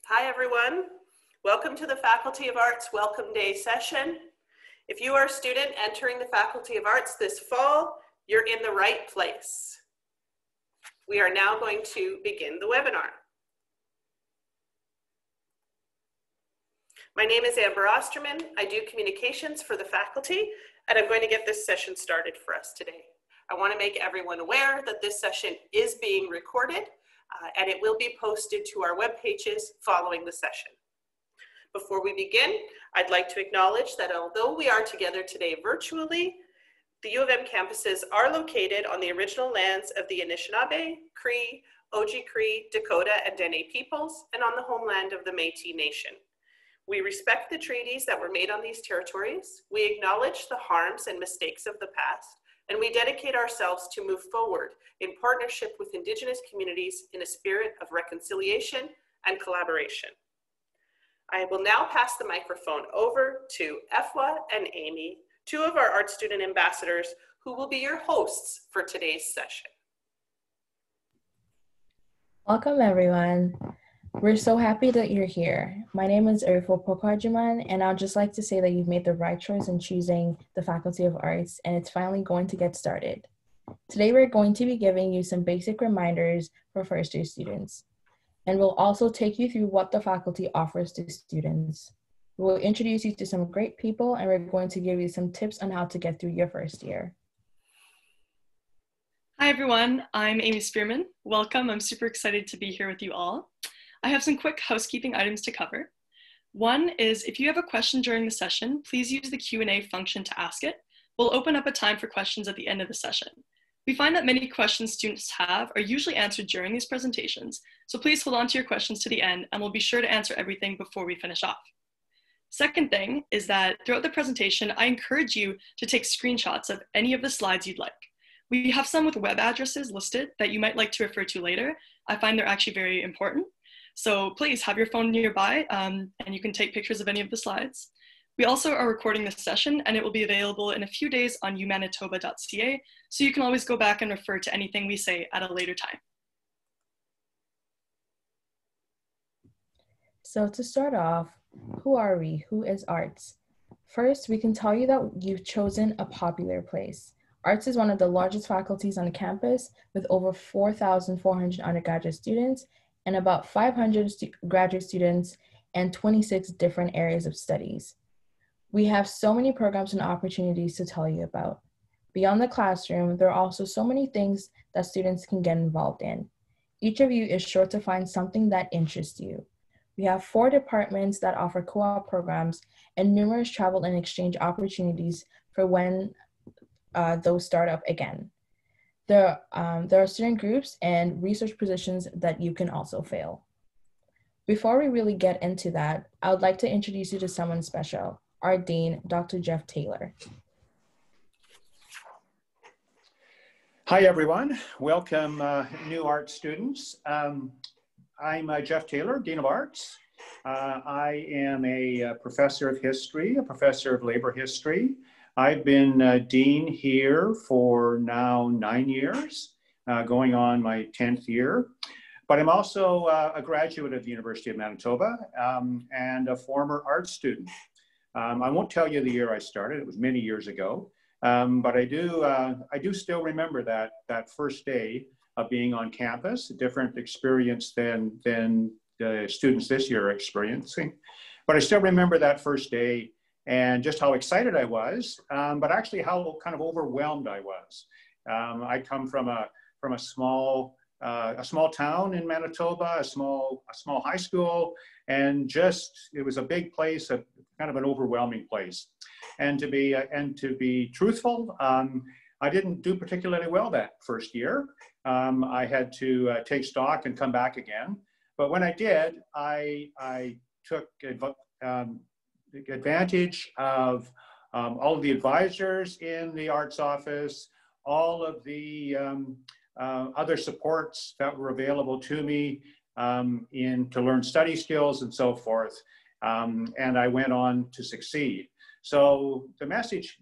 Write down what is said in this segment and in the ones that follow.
Hi everyone, welcome to the Faculty of Arts Welcome Day session. If you are a student entering the Faculty of Arts this fall, you're in the right place. We are now going to begin the webinar. My name is Amber Osterman. I do communications for the faculty, and I'm going to get this session started for us today. I want to make everyone aware that this session is being recorded and it will be posted to our web pages following the session. Before we begin, I'd like to acknowledge that although we are together today virtually, the U of M campuses are located on the original lands of the Anishinaabe, Cree, Oji-Cree, Dakota, and Dene peoples, and on the homeland of the Métis Nation. We respect the treaties that were made on these territories. We acknowledge the harms and mistakes of the past, and we dedicate ourselves to move forward in partnership with Indigenous communities in a spirit of reconciliation and collaboration. I will now pass the microphone over to Efwa and Amy, two of our art student ambassadors who will be your hosts for today's session. Welcome everyone. We're so happy that you're here. My name is Erfo Pokarjiman, and I'd just like to say that you've made the right choice in choosing the Faculty of Arts, and it's finally going to get started. Today, we're going to be giving you some basic reminders for first-year students, and we'll also take you through what the faculty offers to students. We'll introduce you to some great people, and we're going to give you some tips on how to get through your first year. Hi everyone, I'm Amy Spearman. Welcome, I'm super excited to be here with you all. I have some quick housekeeping items to cover. One is if you have a question during the session, please use the Q&A function to ask it. We'll open up a time for questions at the end of the session. We find that many questions students have are usually answered during these presentations, so please hold on to your questions to the end and we'll be sure to answer everything before we finish off. Second thing is that throughout the presentation, I encourage you to take screenshots of any of the slides you'd like. We have some with web addresses listed that you might like to refer to later. I find they're actually very important. So please have your phone nearby and you can take pictures of any of the slides. We also are recording this session and it will be available in a few days on umanitoba.ca, so you can always go back and refer to anything we say at a later time. So to start off, who are we? Who is arts? First, we can tell you that you've chosen a popular place. Arts is one of the largest faculties on campus with over 4,400 undergraduate students and about 500 graduate students and 26 different areas of studies. We have so many programs and opportunities to tell you about. Beyond the classroom, there are also so many things that students can get involved in. Each of you is sure to find something that interests you. We have 4 departments that offer co-op programs and numerous travel and exchange opportunities for when those start up again. There are student groups and research positions that you can also fill. Before we really get into that, I would like to introduce you to someone special, our Dean, Dr. Jeff Taylor. Hi everyone, welcome new art students. I'm Jeff Taylor, Dean of Arts. I am a professor of history, a professor of labor history. I've been dean here for now 9 years, going on my 10th year. But I'm also a graduate of the University of Manitoba and a former art student. I won't tell you the year I started, it was many years ago, but I do still remember that first day of being on campus, a different experience than the students this year are experiencing. But I still remember that first day and just how excited I was, but actually how kind of overwhelmed I was. I come from a small town in Manitoba, a small high school, and it was a big place, kind of an overwhelming place. And to be truthful, I didn't do particularly well that first year. I had to take stock and come back again. But when I did, I took advantage of all of the advisors in the arts office, all of the other supports that were available to me to learn study skills and so forth. And I went on to succeed. So the message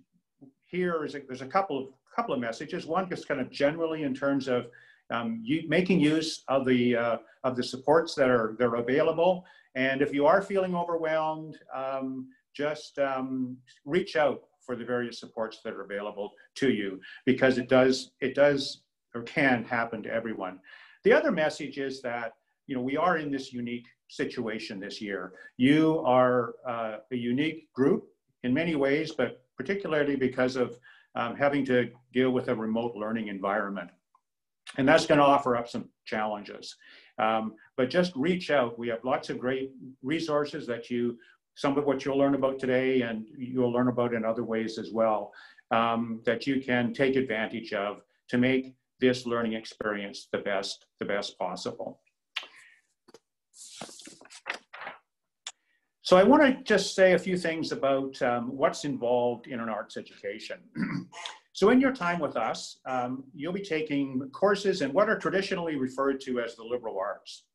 here is there's a couple of messages. One just kind of generally in terms of making use of the supports that are available, And if you are feeling overwhelmed, just reach out for the various supports that are available to you, because it does or can happen to everyone. The other message is that, you know, we are in this unique situation this year. You are a unique group in many ways, but particularly because of having to deal with a remote learning environment. And that's going to offer up some challenges. But just reach out. We have lots of great resources that some of what you'll learn about today, and you'll learn about in other ways as well, that you can take advantage of to make this learning experience the best possible. So I want to just say a few things about what's involved in an arts education. So in your time with us, you'll be taking courses in what are traditionally referred to as the liberal arts.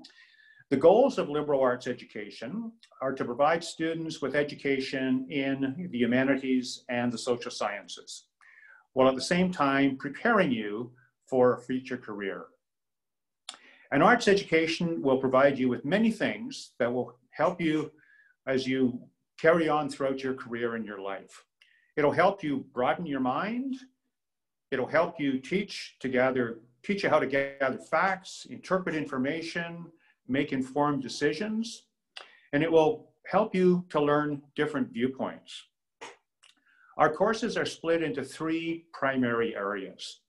The goals of liberal arts education are to provide students with education in the humanities and the social sciences, while at the same time preparing you for a future career. An arts education will provide you with many things that will help you as you carry on throughout your career and your life. It'll help you broaden your mind. It'll help you teach you how to gather facts, interpret information, make informed decisions, and it will help you to learn different viewpoints. Our courses are split into three primary areas.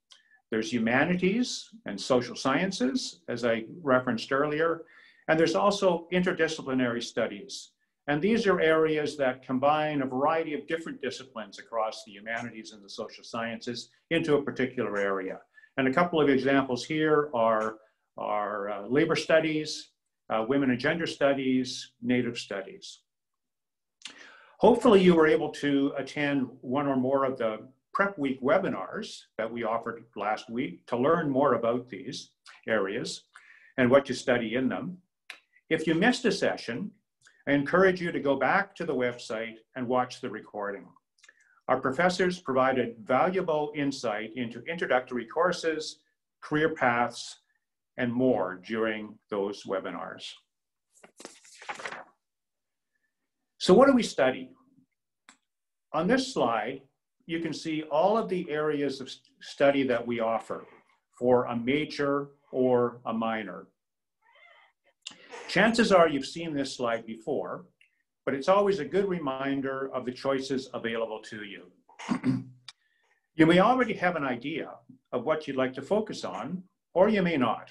There's humanities and social sciences, as I referenced earlier, and there's also interdisciplinary studies. And these are areas that combine a variety of different disciplines across the humanities and the social sciences into a particular area. And a couple of examples here are labor studies, women and gender studies, Native studies. Hopefully you were able to attend one or more of the Prep Week webinars that we offered last week to learn more about these areas and what to study in them. If you missed a session, I encourage you to go back to the website and watch the recording. Our professors provided valuable insight into introductory courses, career paths, and more during those webinars. So what do we study? On this slide, you can see all of the areas of study that we offer for a major or a minor. Chances are you've seen this slide before, but it's always a good reminder of the choices available to you. You may already have an idea of what you'd like to focus on, or you may not.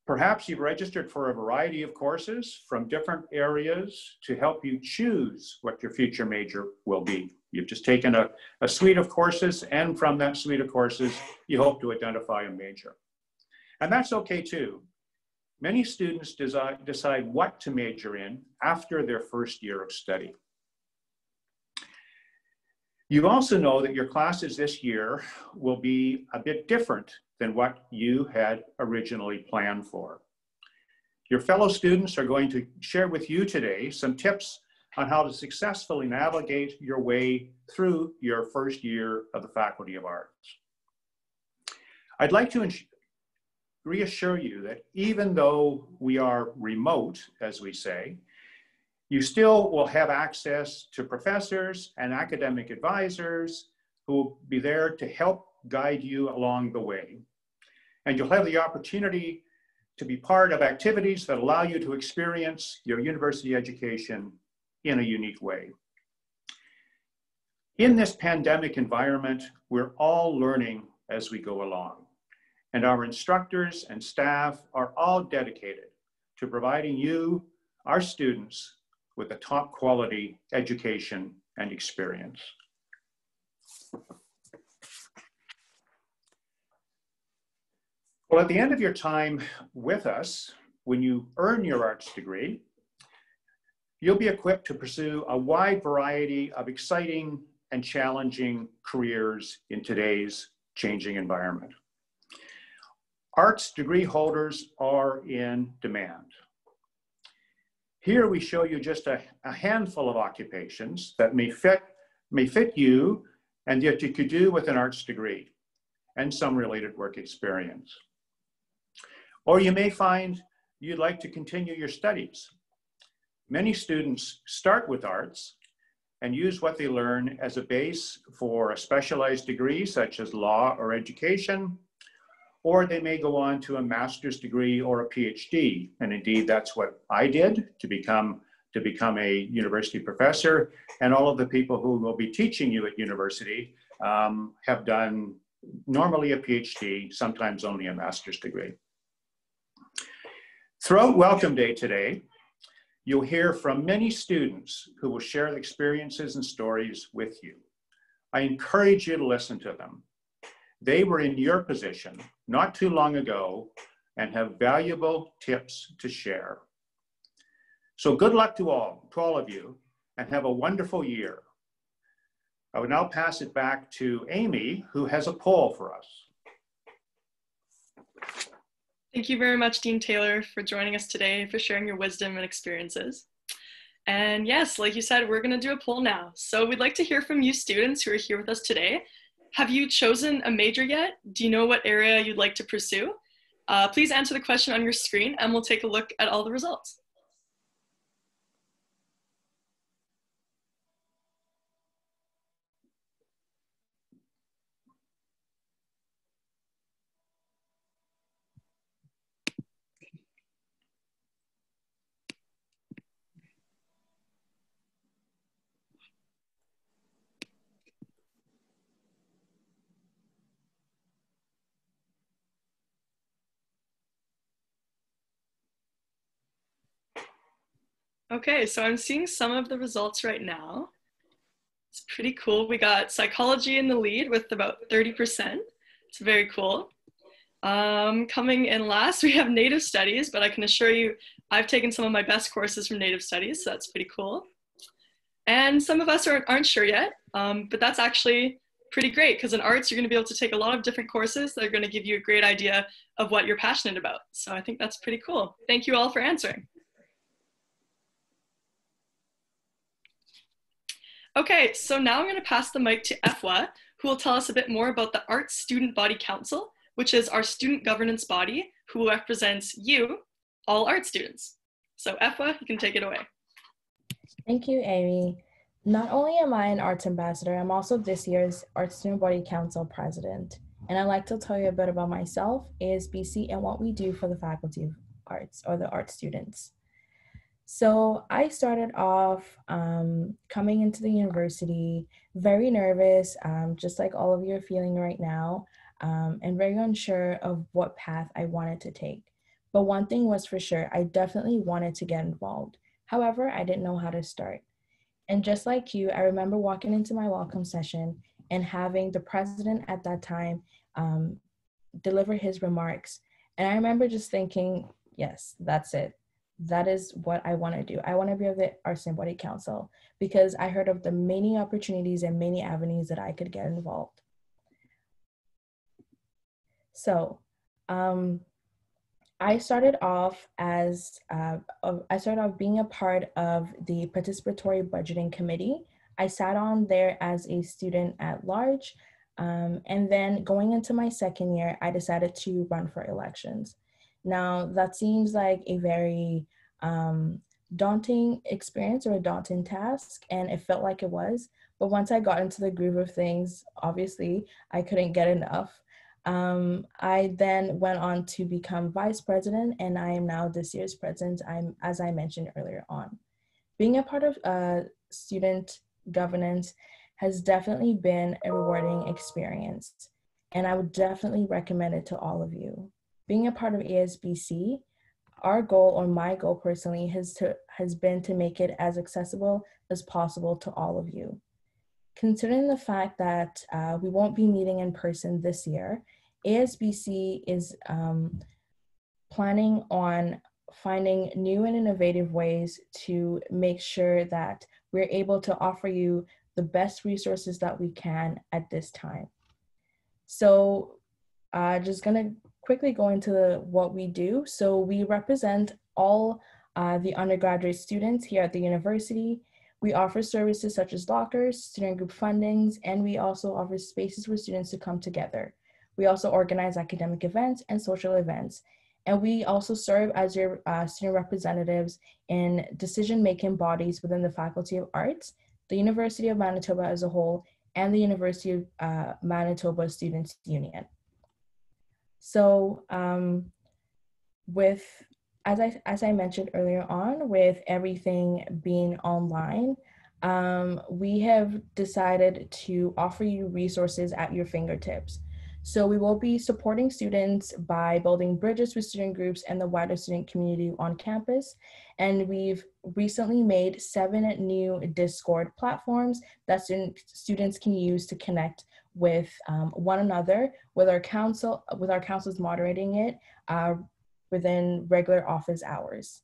Perhaps you've registered for a variety of courses from different areas to help you choose what your future major will be. You've just taken a suite of courses, and from that suite of courses, you hope to identify a major. And that's okay too. Many students decide what to major in after their first year of study. You also know that your classes this year will be a bit different than what you had originally planned for. Your fellow students are going to share with you today some tips on how to successfully navigate your way through your first year of the Faculty of Arts. I'd like to reassure you that even though we are remote, as we say, you still will have access to professors and academic advisors who will be there to help guide you along the way. And you'll have the opportunity to be part of activities that allow you to experience your university education in a unique way. In this pandemic environment, we're all learning as we go along. And our instructors and staff are all dedicated to providing you, our students, with a top quality education and experience. Well, at the end of your time with us, when you earn your arts degree, you'll be equipped to pursue a wide variety of exciting and challenging careers in today's changing environment. Arts degree holders are in demand. Here we show you just a handful of occupations that may fit you and that you could do with an arts degree and some related work experience. Or you may find you'd like to continue your studies Many students start with arts and use what they learn as a base for a specialized degree such as law or education, or they may go on to a master's degree or a PhD. And indeed, that's what I did to become a university professor. And all of the people who will be teaching you at university have done normally a PhD, sometimes only a master's degree. Throughout Welcome Day today, you'll hear from many students who will share their experiences and stories with you. I encourage you to listen to them. They were in your position not too long ago and have valuable tips to share. So good luck to all of you, and have a wonderful year. I will now pass it back to Amy, who has a poll for us. Thank you very much, Dean Taylor, for joining us today, for sharing your wisdom and experiences. And yes, like you said, we're going to do a poll now. So we'd like to hear from you students who are here with us today. Have you chosen a major yet? Do you know what area you'd like to pursue? Please answer the question on your screen and we'll take a look at all the results. Okay, so I'm seeing some of the results right now. It's pretty cool. We got psychology in the lead with about 30%. It's very cool. Coming in last, we have Native Studies, but I can assure you I've taken some of my best courses from Native Studies, so that's pretty cool. And some of us aren't sure yet, but that's actually pretty great because in arts, you're going to be able to take a lot of different courses that are going to give you a great idea of what you're passionate about. So I think that's pretty cool. Thank you all for answering. Okay, so now I'm going to pass the mic to Efwa, who will tell us a bit more about the Arts Student Body Council, which is our student governance body who represents you, all art students. So Efwa, you can take it away. Thank you, Amy. Not only am I an arts ambassador, I'm also this year's Arts Student Body Council president. And I'd like to tell you a bit about myself, ASBC, and what we do for the Faculty of Arts, or the art students. So I started off coming into the university very nervous, just like all of you are feeling right now, and very unsure of what path I wanted to take. But one thing was for sure, I definitely wanted to get involved. However, I didn't know how to start. And just like you, I remember walking into my welcome session and having the president at that time deliver his remarks. And I remember just thinking, yes, that's it. That is what I want to do. I want to be of the Arts Student Body Council because I heard of the many opportunities and many avenues that I could get involved. So I started off being a part of the participatory budgeting committee. I sat on there as a student at large. And then going into my second year, I decided to run for elections. Now, that seems like a very daunting experience or a daunting task, and it felt like it was. But once I got into the groove of things, obviously, I couldn't get enough. I then went on to become vice president, and I am now this year's president, as I mentioned earlier on. Being a part of student governance has definitely been a rewarding experience, and I would definitely recommend it to all of you. Being a part of ASBC, our goal, or my goal personally, has been to make it as accessible as possible to all of you. Considering the fact that we won't be meeting in person this year, ASBC is planning on finding new and innovative ways to make sure that we're able to offer you the best resources that we can at this time. So just gonna quickly go into what we do. So we represent all the undergraduate students here at the university. We offer services such as lockers, student group fundings, and we also offer spaces for students to come together. We also organize academic events and social events. And we also serve as your student representatives in decision-making bodies within the Faculty of Arts, the University of Manitoba as a whole, and the University of Manitoba Students' Union. So as I mentioned earlier on, with everything being online, we have decided to offer you resources at your fingertips. So we will be supporting students by building bridges with student groups and the wider student community on campus. And we've recently made 7 new Discord platforms that students can use to connect with one another, with our councils moderating it within regular office hours.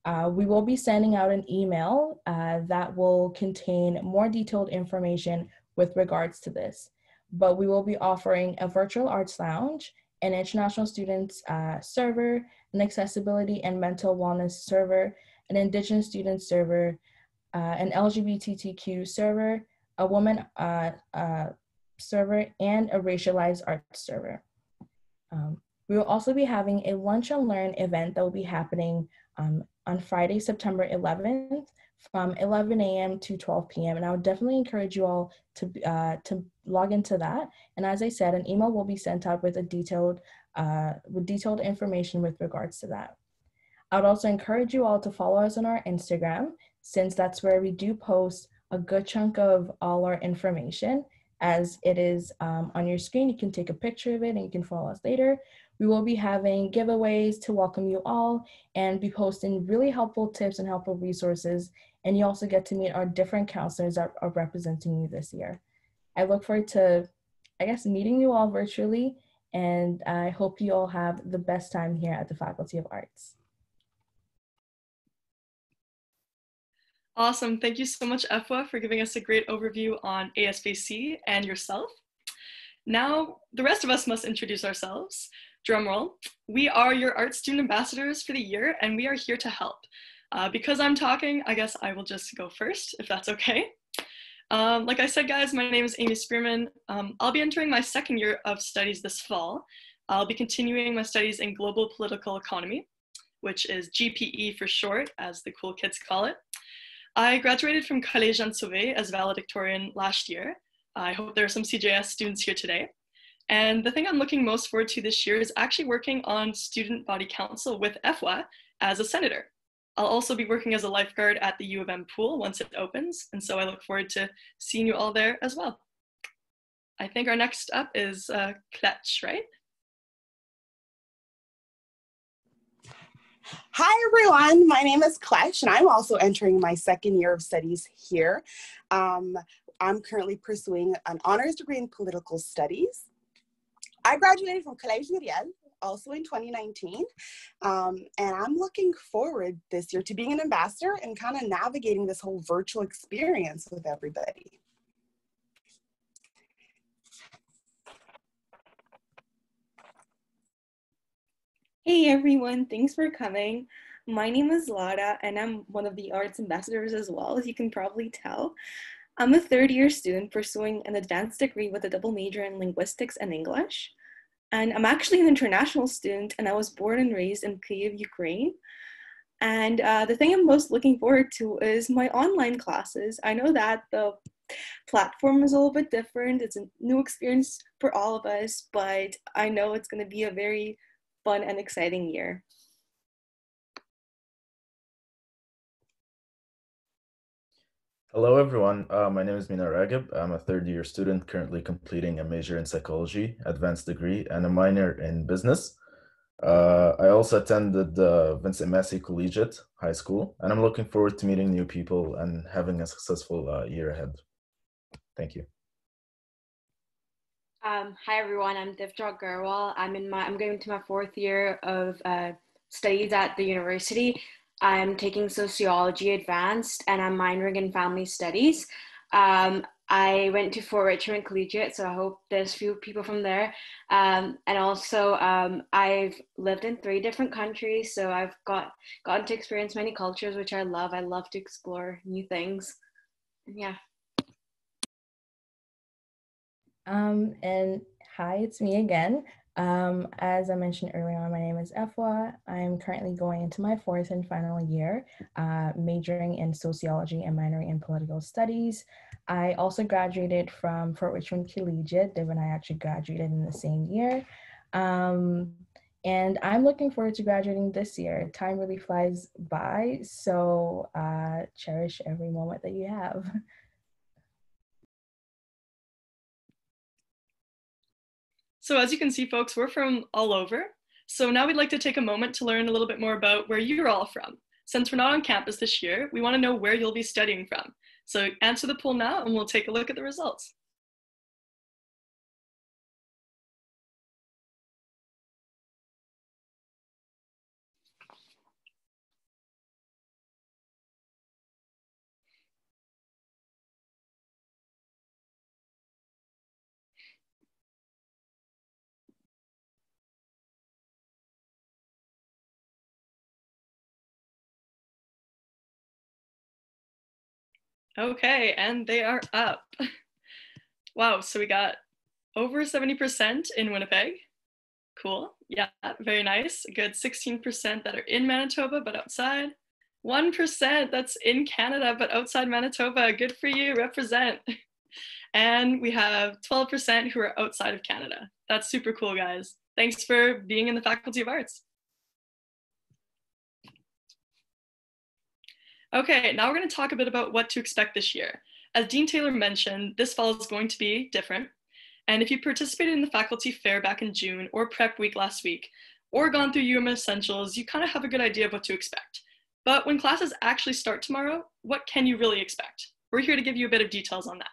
We will be sending out an email that will contain more detailed information with regards to this. But we will be offering a virtual arts lounge, an international students server, an accessibility and mental wellness server, an Indigenous students server, an LGBTQ server, a woman server, and a racialized arts server. We will also be having a lunch and learn event that will be happening on Friday, September 11th from 11 a.m. to 12 p.m. And I would definitely encourage you all to log into that. And as I said, an email will be sent out with detailed information with regards to that. I would also encourage you all to follow us on our Instagram, since that's where we do post a good chunk of all our information. As it is on your screen, you can take a picture of it and you can follow us later. We will be having giveaways to welcome you all and be posting really helpful tips and helpful resources. And you also get to meet our different counselors that are representing you this year. I look forward to, meeting you all virtually, and I hope you all have the best time here at the Faculty of Arts. Awesome. Thank you so much, Efwa, for giving us a great overview on ASBC and yourself. Now, the rest of us must introduce ourselves. Drumroll. We are your art student ambassadors for the year, and we are here to help. Because I'm talking, I guess I will just go first, if that's okay. Like I said, guys, my name is Amy Spearman. I'll be entering my 2nd year of studies this fall. I'll be continuing my studies in global political economy, which is GPE for short, as the cool kids call it. I graduated from Collège Jean Sauvé as valedictorian last year. I hope there are some CJS students here today. And the thing I'm looking most forward to this year is actually working on student body council with EFWA as a senator. I'll also be working as a lifeguard at the U of M pool once it opens, and so I look forward to seeing you all there as well. I think our next up is Kletch, right? Hi everyone, my name is Klesh and I'm also entering my 2nd year of studies here. I'm currently pursuing an honors degree in political studies. I graduated from Collège Myriel, also in 2019, and I'm looking forward this year to being an ambassador and kind of navigating this whole virtual experience with everybody. Hey everyone, thanks for coming. My name is Lara and I'm one of the arts ambassadors as well, as you can probably tell. I'm a 3rd year student pursuing an advanced degree with a double major in linguistics and English. And I'm actually an international student and I was born and raised in Kyiv, Ukraine. And the thing I'm most looking forward to is my online classes. I know that the platform is a little bit different. It's a new experience for all of us, but I know it's going to be a very fun and exciting year. Hello, everyone. My name is Mina Ragib. I'm a 3rd year student currently completing a major in psychology, advanced degree, and a minor in business. I also attended the Vincent Massey Collegiate High School, and I'm looking forward to meeting new people and having a successful year ahead. Thank you. Hi everyone, I'm Divjot Garwal. I'm going to my 4th year of studies at the university. I'm taking sociology advanced and I'm minoring in family studies. I went to Fort Richmond Collegiate, so I hope there's a few people from there. And also I've lived in 3 different countries, so I've gotten to experience many cultures, which I love. I love to explore new things. Yeah. And hi, it's me again. As I mentioned earlier on, my name is Efwa. I'm currently going into my 4th and final year, majoring in sociology and minoring in political studies. I also graduated from Fort Richmond Collegiate. Div and I actually graduated in the same year. And I'm looking forward to graduating this year. Time really flies by, so cherish every moment that you have. So as you can see, folks, we're from all over. So now we'd like to take a moment to learn a little bit more about where you're all from. Since we're not on campus this year, we want to know where you'll be studying from. So answer the poll now and we'll take a look at the results. Okay, and they are up. Wow, so we got over 70% in Winnipeg. Cool, yeah, very nice. A good 16% that are in Manitoba, but outside. 1% that's in Canada, but outside Manitoba. Good for you, represent. And we have 12% who are outside of Canada. That's super cool, guys. Thanks for being in the Faculty of Arts. Okay, now we're going to talk a bit about what to expect this year. As Dean Taylor mentioned, this fall is going to be different. And if you participated in the faculty fair back in June or prep week last week, or gone through UM Essentials, you kind of have a good idea of what to expect. But when classes actually start tomorrow, what can you really expect? We're here to give you a bit of details on that.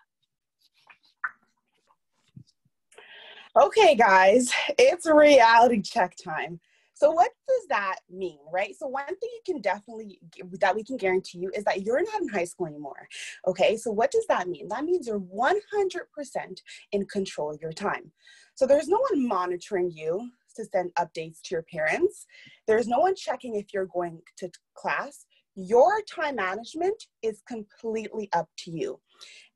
Okay, guys, it's reality check time. So what does that mean, right? So one thing you can definitely, that we can guarantee you is that you're not in high school anymore, okay? So what does that mean? That means you're 100% in control of your time. So there's no one monitoring you to send updates to your parents. There's no one checking if you're going to class. Your time management is completely up to you.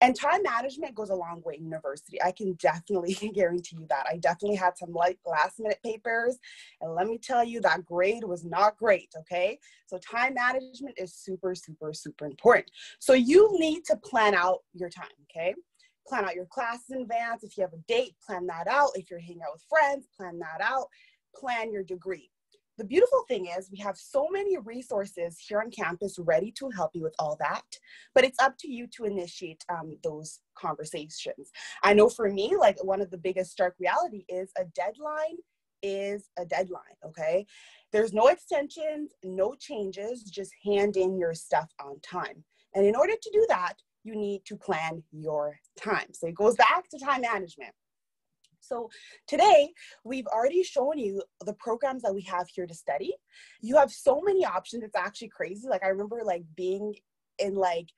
And time management goes a long way in university. I can definitely guarantee you that. I definitely had some like last minute papers. And let me tell you, that grade was not great, okay? So time management is super, super, super important. So you need to plan out your time, okay? Plan out your classes in advance. If you have a date, plan that out. If you're hanging out with friends, plan that out. Plan your degree. The beautiful thing is we have so many resources here on campus ready to help you with all that, but it's up to you to initiate those conversations. I know for me, like one of the biggest stark reality is a deadline is a deadline, okay? There's no extensions, no changes, just hand in your stuff on time. And in order to do that, you need to plan your time. So it goes back to time management. So today, we've already shown you the programs that we have here to study. You have so many options. It's actually crazy. Like I remember like being in like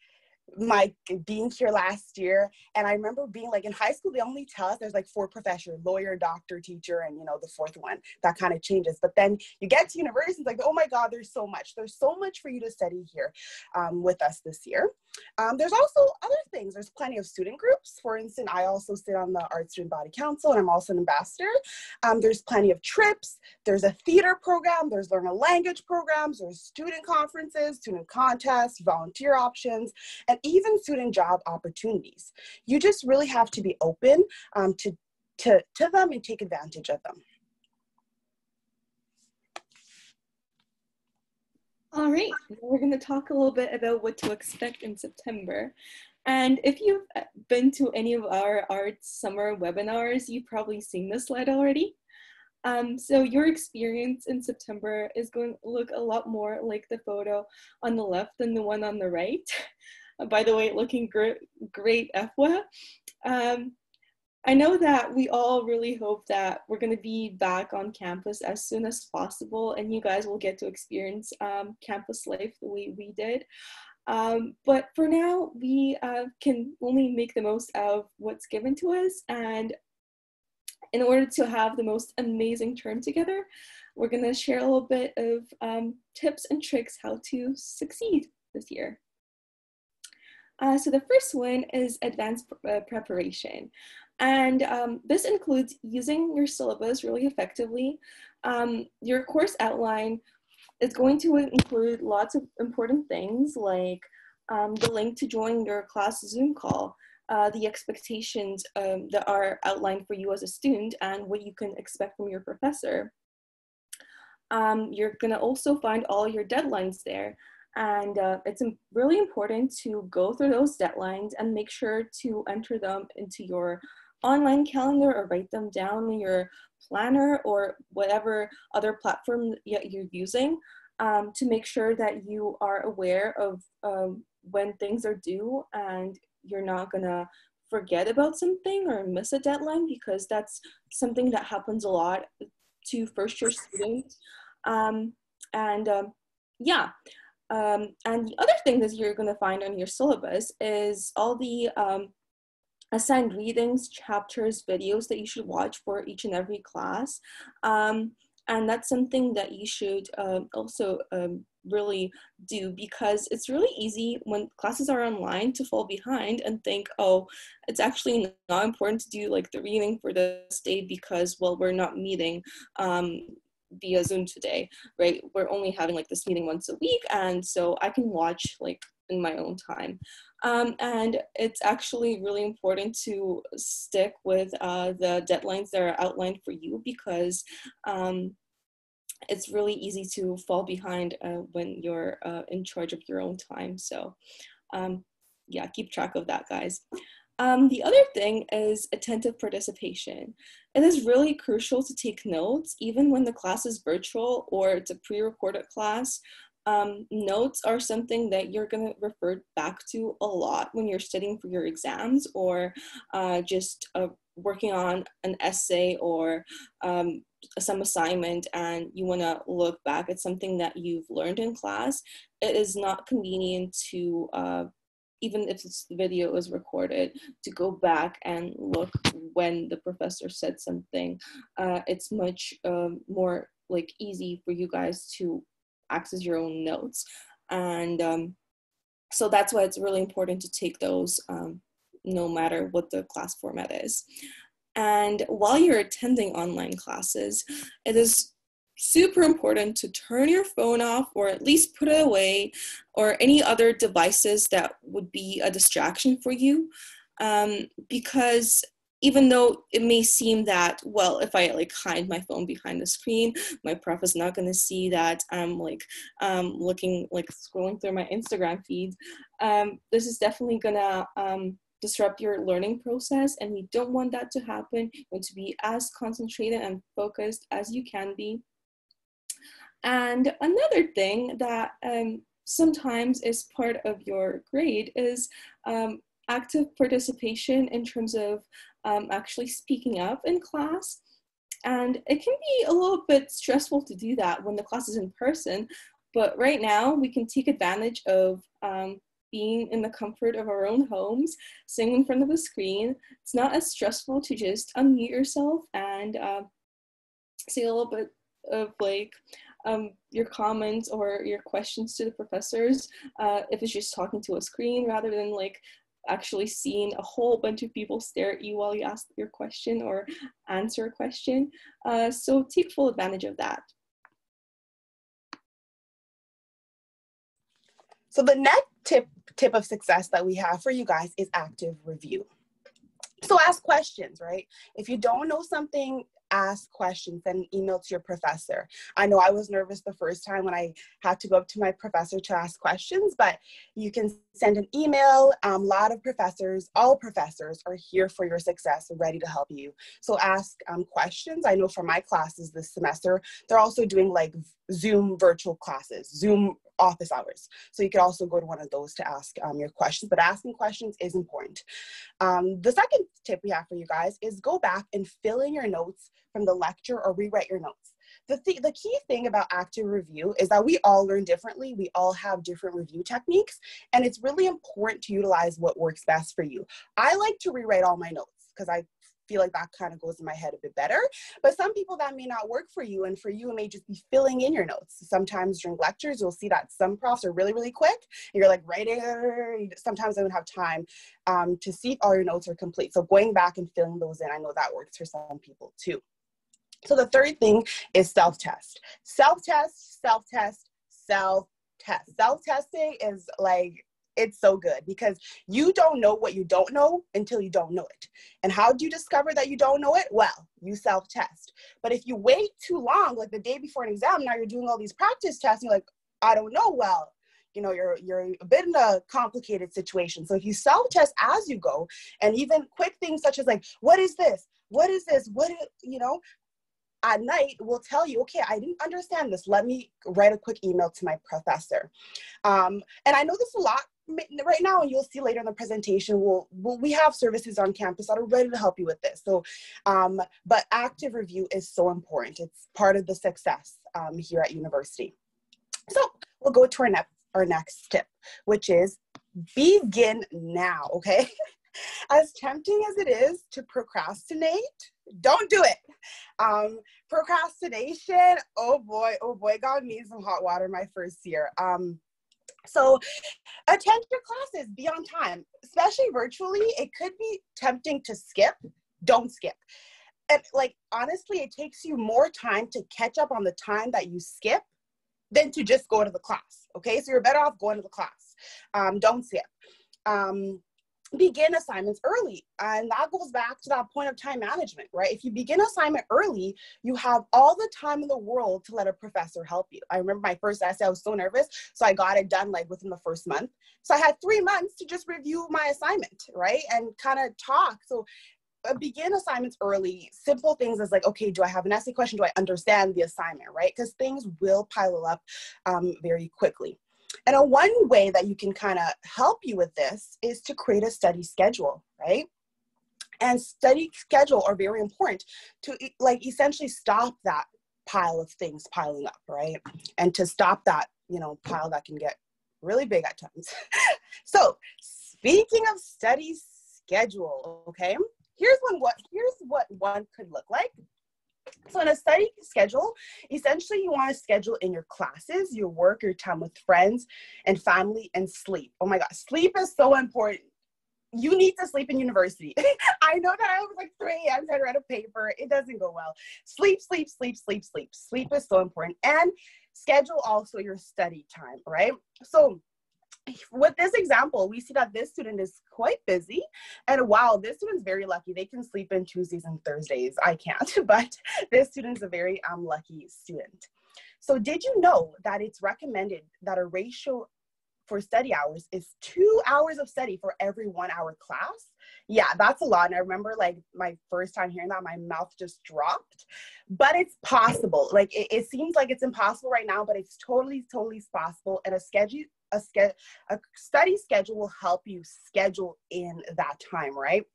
being here last year, and I remember being like in high school, they only tell us there's like 4 professions: lawyer, doctor, teacher, and you know the 4th one that kind of changes. But then you get to university, it's like, oh my god, there's so much for you to study here with us this year. There's also other things. There's plenty of student groups. For instance, I also sit on the Art Student Body Council, and I'm also an ambassador. There's plenty of trips. There's a theater program. There's learn a language programs. There's student conferences, student contests, volunteer options, and even student job opportunities. You just really have to be open to them and take advantage of them. All right, we're going to talk a little bit about what to expect in September. And if you've been to any of our arts summer webinars, you've probably seen this slide already. So your experience in September is going to look a lot more like the photo on the left than the one on the right. By the way, looking great, Efwa. I know that we all really hope that we're going to be back on campus as soon as possible, and you guys will get to experience campus life the way we did. But for now, we can only make the most of what's given to us, and in order to have the most amazing term together, we're going to share a little bit of tips and tricks how to succeed this year. So the first one is advanced preparation. And this includes using your syllabus really effectively. Your course outline is going to include lots of important things like the link to join your class Zoom call, the expectations that are outlined for you as a student and what you can expect from your professor. You're gonna also find all your deadlines there. And it's really important to go through those deadlines and make sure to enter them into your online calendar or write them down in your planner or whatever other platform you're using to make sure that you are aware of when things are due and you're not gonna forget about something or miss a deadline, because that's something that happens a lot to first-year students. Yeah. And the other thing that you're going to find on your syllabus is all the assigned readings, chapters, videos that you should watch for each and every class. And that's something that you should also really do, because it's really easy when classes are online to fall behind and think, oh, it's actually not important to do like the reading for this day because, well, we're not meeting via Zoom today, right? We're only having like this meeting once a week, and so I can watch like in my own time. And it's actually really important to stick with the deadlines that are outlined for you, because it's really easy to fall behind when you're in charge of your own time. So yeah, keep track of that, guys. The other thing is attentive participation. It is really crucial to take notes, even when the class is virtual or it's a pre-recorded class. Notes are something that you're going to refer back to a lot when you're studying for your exams or just working on an essay or some assignment, and you want to look back at something that you've learned in class. It is not convenient to even if this video is recorded, to go back and look when the professor said something. It's much more like easy for you guys to access your own notes. And so that's why it's really important to take those no matter what the class format is. And while you're attending online classes, it is super important to turn your phone off, or at least put it away, or any other devices that would be a distraction for you. Because even though it may seem that, well, if I like hide my phone behind the screen, my prof is not going to see that I'm like looking, like scrolling through my Instagram feed. This is definitely gonna disrupt your learning process, and we don't want that to happen. You want to be as concentrated and focused as you can be. And another thing that sometimes is part of your grade is active participation in terms of actually speaking up in class. And it can be a little bit stressful to do that when the class is in person, but right now we can take advantage of being in the comfort of our own homes, sitting in front of a screen. It's not as stressful to just unmute yourself and say a little bit of like your comments or your questions to the professors if it's just talking to a screen, rather than like actually seeing a whole bunch of people stare at you while you ask your question or answer a question. So take full advantage of that. So the next tip of success that we have for you guys is active review. So ask questions, right? If you don't know something, ask questions, send an email to your professor. I know I was nervous the first time when I had to go up to my professor to ask questions, but you can send an email. A lot of professors, all professors are here for your success and ready to help you. So ask questions. I know for my classes this semester, they're also doing like Zoom virtual classes, Zoom office hours. So you could also go to one of those to ask your questions, but asking questions is important. The second tip we have for you guys is go back and fill in your notes from the lecture or rewrite your notes. The key thing about active review is that we all learn differently. We all have different review techniques, and it's really important to utilize what works best for you. I like to rewrite all my notes because I feel like that kind of goes in my head a bit better. But some people, that may not work for you, and for you it may just be filling in your notes. Sometimes during lectures you'll see that some profs are really, really quick, and you're like writing, sometimes I don't have time to see if all your notes are complete. So going back and filling those in, I know that works for some people too. So the third thing is self-test. Self-test, self-test, self-test. Self-testing is like, it's so good because you don't know what you don't know until you don't know it. And how do you discover that you don't know it? Well, you self-test. But if you wait too long, like the day before an exam, now you're doing all these practice tests, and you're like, I don't know, well, you know, you're a bit in a complicated situation. So if you self-test as you go, and even quick things such as like, what is this? What is this? You know, at night will tell you, okay, I didn't understand this. Let me write a quick email to my professor. And I know this a lot right now, and you'll see later in the presentation, we have services on campus that are ready to help you with this. So, but active review is so important. It's part of the success here at university. So we'll go to our next tip, which is begin now, okay? As tempting as it is to procrastinate, don't do it. Procrastination, oh boy, got me in some hot water my first year. So attend your classes, be on time, especially virtually. It could be tempting to skip. Don't skip. And like, honestly, it takes you more time to catch up on the time that you skip than to just go to the class. Okay, so you're better off going to the class. Don't skip. Begin assignments early. And that goes back to that point of time management, right? If you begin assignment early, you have all the time in the world to let a professor help you. I remember my first essay, I was so nervous. So I got it done like within the first month. So I had 3 months to just review my assignment, right? And kind of talk. So begin assignments early. Simple things as like, okay, do I have an essay question? Do I understand the assignment, right? Because things will pile up very quickly. And one way that you can kind of help you with this is to create a study schedule, right? And study schedule are very important to like essentially stop that pile of things piling up, right? And to stop that, you know, pile that can get really big at times. So speaking of study schedule, okay, here's what one could look like. So in a study schedule, essentially you want to schedule in your classes, your work, your time with friends and family, and sleep. Oh my God, sleep is so important. You need to sleep in university. I know that I was like 3 a.m. trying to write a paper. It doesn't go well. Sleep, sleep, sleep, sleep, sleep. Sleep is so important. And schedule also your study time, right? So with this example, we see that this student is quite busy, and wow, this student's very lucky. They can sleep in Tuesdays and Thursdays. I can't, but this student is a very lucky student. So did you know that it's recommended that a ratio for study hours is 2 hours of study for every 1 hour class? Yeah, that's a lot. And I remember like my first time hearing that, my mouth just dropped, but it's possible. Like it seems like it's impossible right now, but it's totally possible. And a study schedule will help you schedule in that time, right?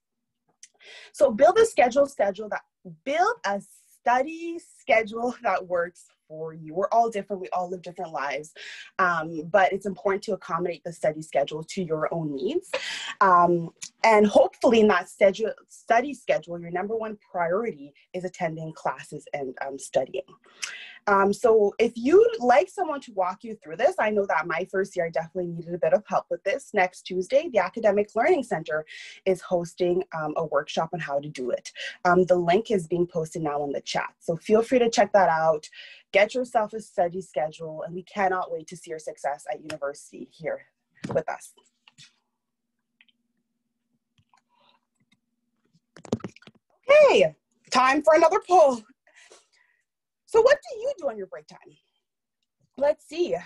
So build a study schedule that works for you. We're all different. We all live different lives, but it's important to accommodate the study schedule to your own needs. And hopefully in that study schedule, your number one priority is attending classes and studying. So if you'd like someone to walk you through this, I know that my first year I definitely needed a bit of help with this. Next Tuesday, the Academic Learning Center is hosting a workshop on how to do it. The link is being posted now in the chat. So feel free to check that out. Get yourself a study schedule, and we cannot wait to see your success at university here with us. Okay, time for another poll. So what do you do on your break time? Let's see.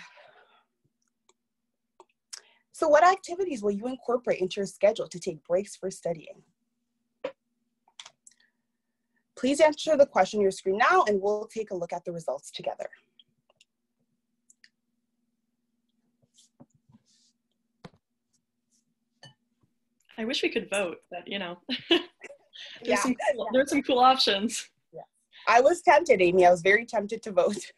So what activities will you incorporate into your schedule to take breaks for studying? Please answer the question on your screen now, and we'll take a look at the results together. I wish we could vote, but you know, there's some cool options. Yeah. I was tempted, Amy. I was very tempted to vote.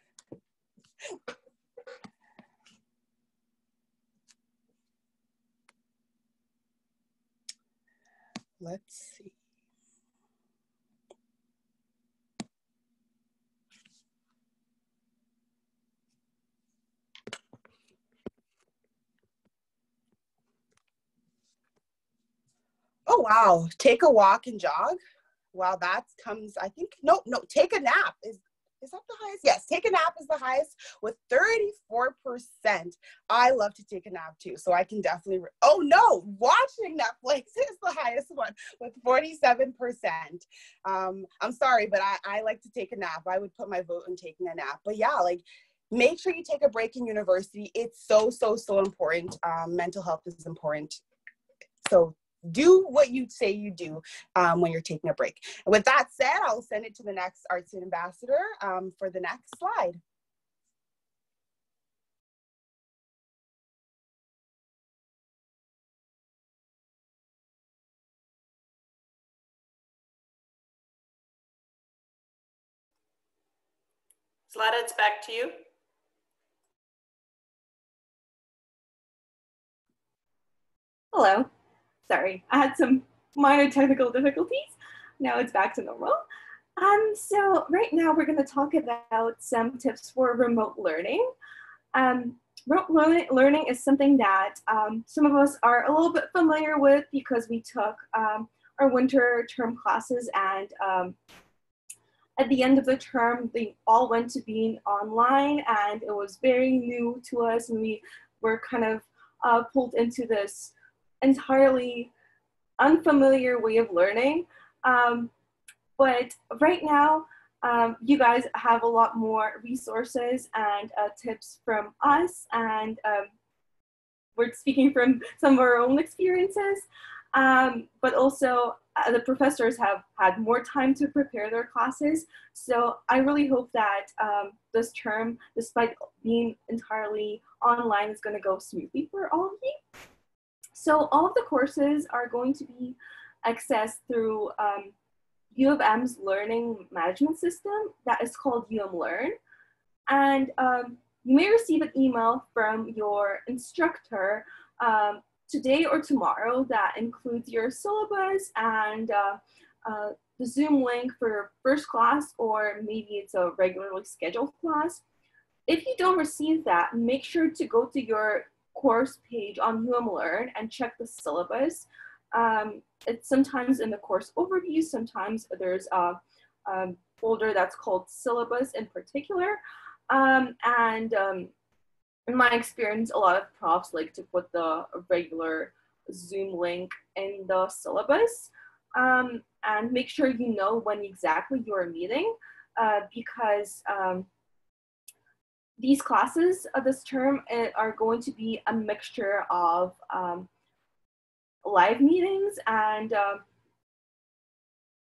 Let's see. wow. Take a walk and jog. Wow, that comes, I think, no, take a nap. Is that the highest? Yes, take a nap is the highest with 34%. I love to take a nap too, so I can definitely, oh no, watching Netflix is the highest one with 47%. I'm sorry, but I like to take a nap. I would put my vote in taking a nap. But yeah, like, make sure you take a break in university. It's so important. Mental health is important. So do what you say you do when you're taking a break. And with that said, I'll send it to the next Arts Ambassador for the next slide. Zlata, it's back to you. Hello. Sorry, I had some minor technical difficulties. Now it's back to normal. So right now we're going to talk about some tips for remote learning. Remote learning is something that some of us are a little bit familiar with because we took our winter term classes, and at the end of the term, they all went to being online, and it was very new to us, and we were kind of pulled into this entirely unfamiliar way of learning. But right now, you guys have a lot more resources and tips from us, and we're speaking from some of our own experiences, but also the professors have had more time to prepare their classes. So I really hope that this term, despite being entirely online, is going to go smoothly for all of you. So all of the courses are going to be accessed through U of M's learning management system that is called UMLearn. And you may receive an email from your instructor today or tomorrow that includes your syllabus and the Zoom link for your first class, or maybe it's a regularly scheduled class. If you don't receive that, make sure to go to your course page on UMLearn and check the syllabus. It's sometimes in the course overview, sometimes there's a folder that's called syllabus in particular. In my experience, a lot of profs like to put the regular Zoom link in the syllabus, and make sure you know when exactly you're meeting, because these classes this term are going to be a mixture of live meetings and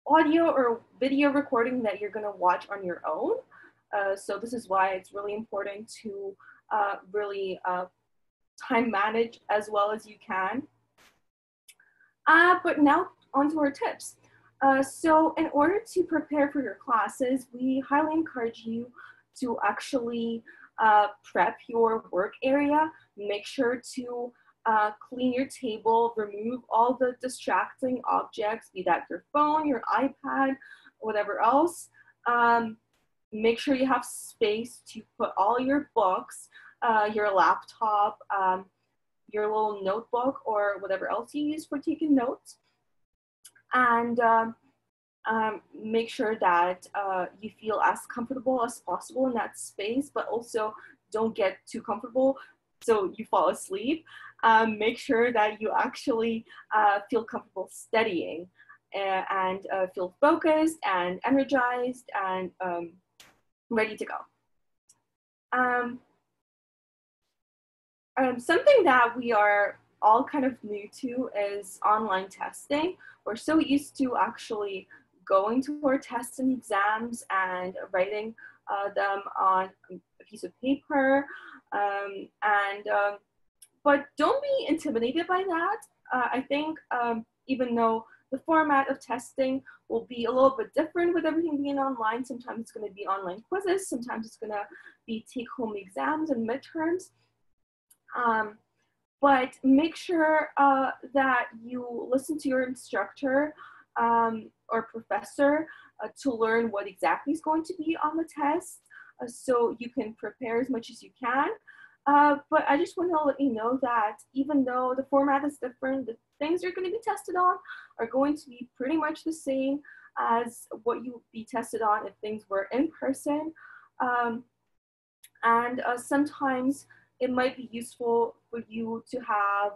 audio or video recording that you're going to watch on your own. So this is why it's really important to really time manage as well as you can. But now on to our tips. So in order to prepare for your classes, we highly encourage you to actually prep your work area. Make sure to clean your table, remove all the distracting objects, be that your phone, your iPad, whatever else. Make sure you have space to put all your books, your laptop, your little notebook, or whatever else you use for taking notes. And make sure that you feel as comfortable as possible in that space, but also don't get too comfortable so you fall asleep. Make sure that you actually feel comfortable studying and feel focused and energized and ready to go. Something that we are all kind of new to is online testing. We're so used to actually going to our tests and exams and writing them on a piece of paper. But don't be intimidated by that. I think even though the format of testing will be a little bit different with everything being online, sometimes it's going to be online quizzes, sometimes it's going to be take-home exams and midterms. But make sure that you listen to your instructor or professor to learn what exactly is going to be on the test, so you can prepare as much as you can. But I just want to let you know that even though the format is different, the things you're going to be tested on are going to be pretty much the same as what you would be tested on if things were in person. Sometimes it might be useful for you to have,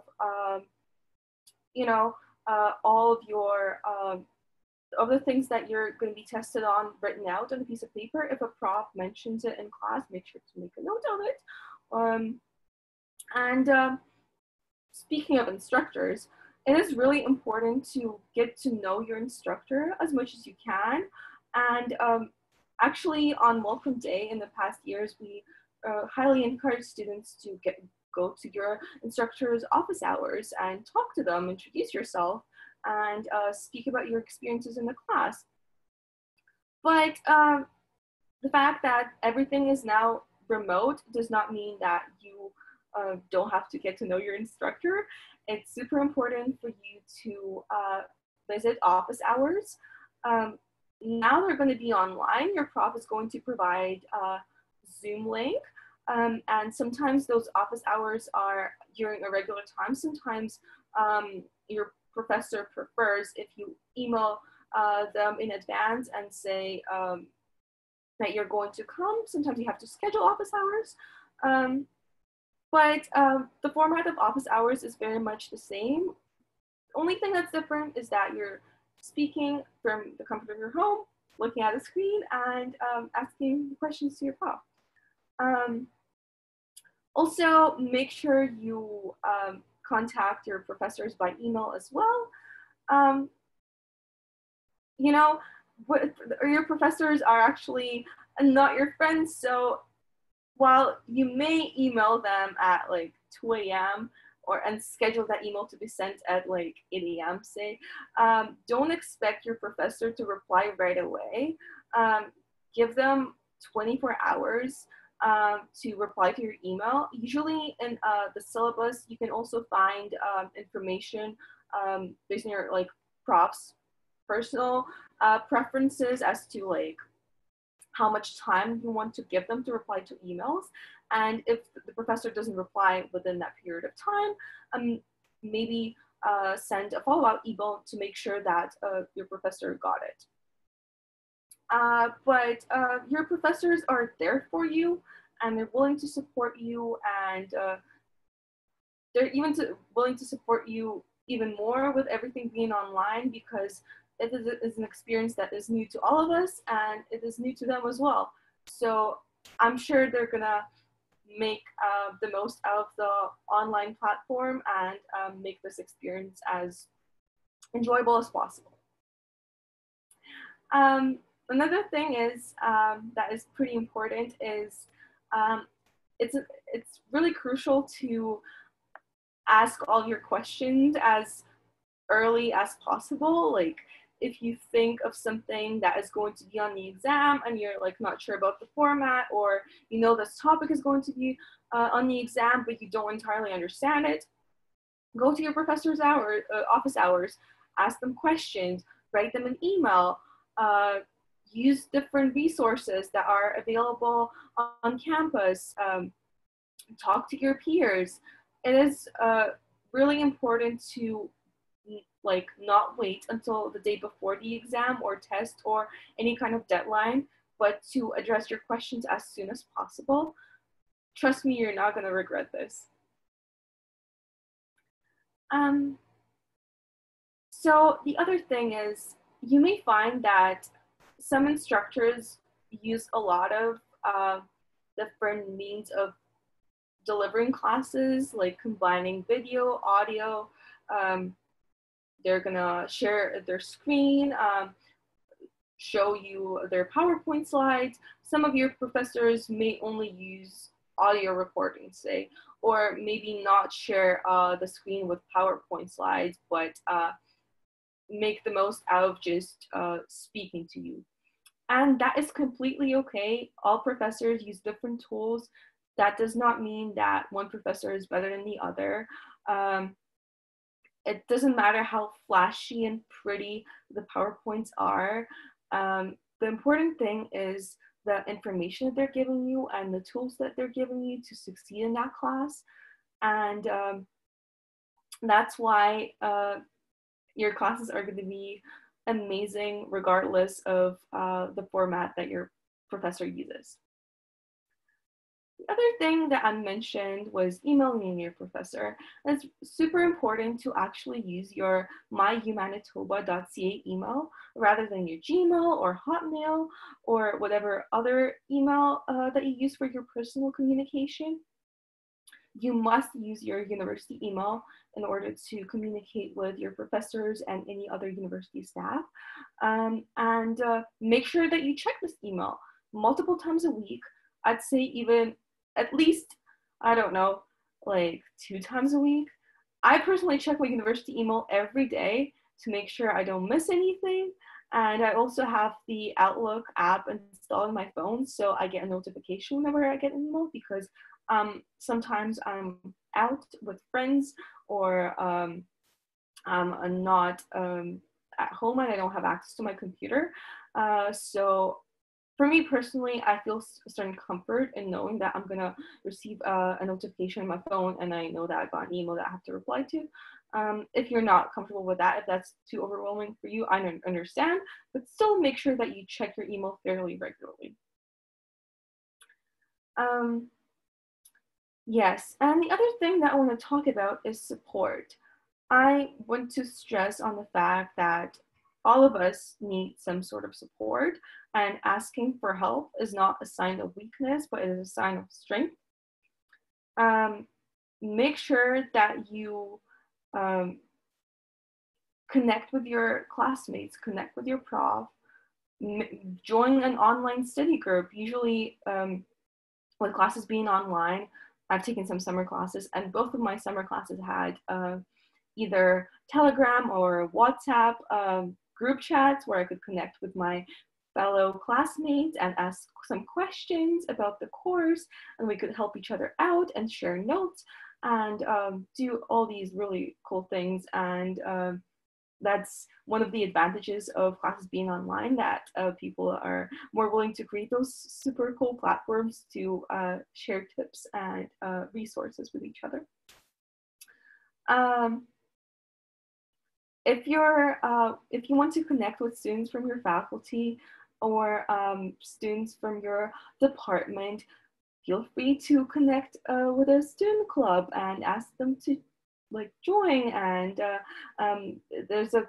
all of your other things that you're going to be tested on written out on a piece of paper. If a prof mentions it in class, make sure to make a note of it. Speaking of instructors, it is really important to get to know your instructor as much as you can. And actually on Welcome Day in the past years, we highly encourage students to go to your instructor's office hours and talk to them, introduce yourself, and speak about your experiences in the class. But the fact that everything is now remote does not mean that you don't have to get to know your instructor. It's super important for you to visit office hours. Now they're going to be online. Your prof is going to provide a Zoom link. And sometimes those office hours are during a regular time. Sometimes your professor prefers if you email them in advance and say that you're going to come. Sometimes you have to schedule office hours. But the format of office hours is very much the same. The only thing that's different is that you're speaking from the comfort of your home, looking at a screen, and asking questions to your prof. Also, make sure you contact your professors by email as well. Your professors are actually not your friends, so while you may email them at like 2 a.m. and schedule that email to be sent at like 8 a.m. say, don't expect your professor to reply right away. Give them 24 hours to reply to your email. Usually in the syllabus, you can also find information based on your like prof's personal preferences as to like how much time you want to give them to reply to emails. And if the professor doesn't reply within that period of time, maybe send a follow-up email to make sure that your professor got it. But your professors are there for you, and they're willing to support you, and they're even willing to support you even more with everything being online, because it is an experience that is new to all of us, and it is new to them as well. So I'm sure they're gonna make the most out of the online platform and make this experience as enjoyable as possible. Another thing is that is pretty important is it's really crucial to ask all your questions as early as possible. Like, if you think of something that is going to be on the exam and you're like not sure about the format, or you know this topic is going to be on the exam but you don't entirely understand it, go to your professor's office hours, ask them questions, write them an email, use different resources that are available on campus, talk to your peers. It is really important to like not wait until the day before the exam or test or any kind of deadline, but to address your questions as soon as possible. Trust me, you're not going to regret this. So the other thing is, you may find that some instructors use a lot of different means of delivering classes, like combining video, audio. They're gonna share their screen, show you their PowerPoint slides. Some of your professors may only use audio recordings, say, or maybe not share the screen with PowerPoint slides, but make the most out of just speaking to you. And that is completely okay. All professors use different tools. That does not mean that one professor is better than the other. It doesn't matter how flashy and pretty the PowerPoints are. The important thing is the information that they're giving you and the tools that they're giving you to succeed in that class. And That's why your classes are going to be amazing regardless of the format that your professor uses. The other thing that I mentioned was emailing your professor. And it's super important to actually use your myumanitoba.ca email rather than your Gmail or Hotmail or whatever other email that you use for your personal communication. You must use your university email in order to communicate with your professors and any other university staff. And make sure that you check this email multiple times a week. I'd say even at least, I don't know, like 2 times a week. I personally check my university email every day to make sure I don't miss anything. And I also have the Outlook app installed on my phone, so I get a notification whenever I get an email, because sometimes I'm out with friends, or I'm not at home and I don't have access to my computer. So for me personally, I feel a certain comfort in knowing that I'm gonna receive a notification on my phone and I know that I got an email that I have to reply to. If you're not comfortable with that, if that's too overwhelming for you, I understand, but still make sure that you check your email fairly regularly. Yes, and the other thing that I want to talk about is support. I want to stress on the fact that all of us need some sort of support, and asking for help is not a sign of weakness, but it is a sign of strength. Make sure that you connect with your classmates, connect with your prof, join an online study group. Usually with classes being online, I've taken some summer classes, and both of my summer classes had either Telegram or WhatsApp group chats where I could connect with my fellow classmates and ask some questions about the course, and we could help each other out and share notes and do all these really cool things. And that's one of the advantages of classes being online, that people are more willing to create those super cool platforms to share tips and resources with each other. If you want to connect with students from your faculty or students from your department, feel free to connect with a student club and ask them to join. And there's a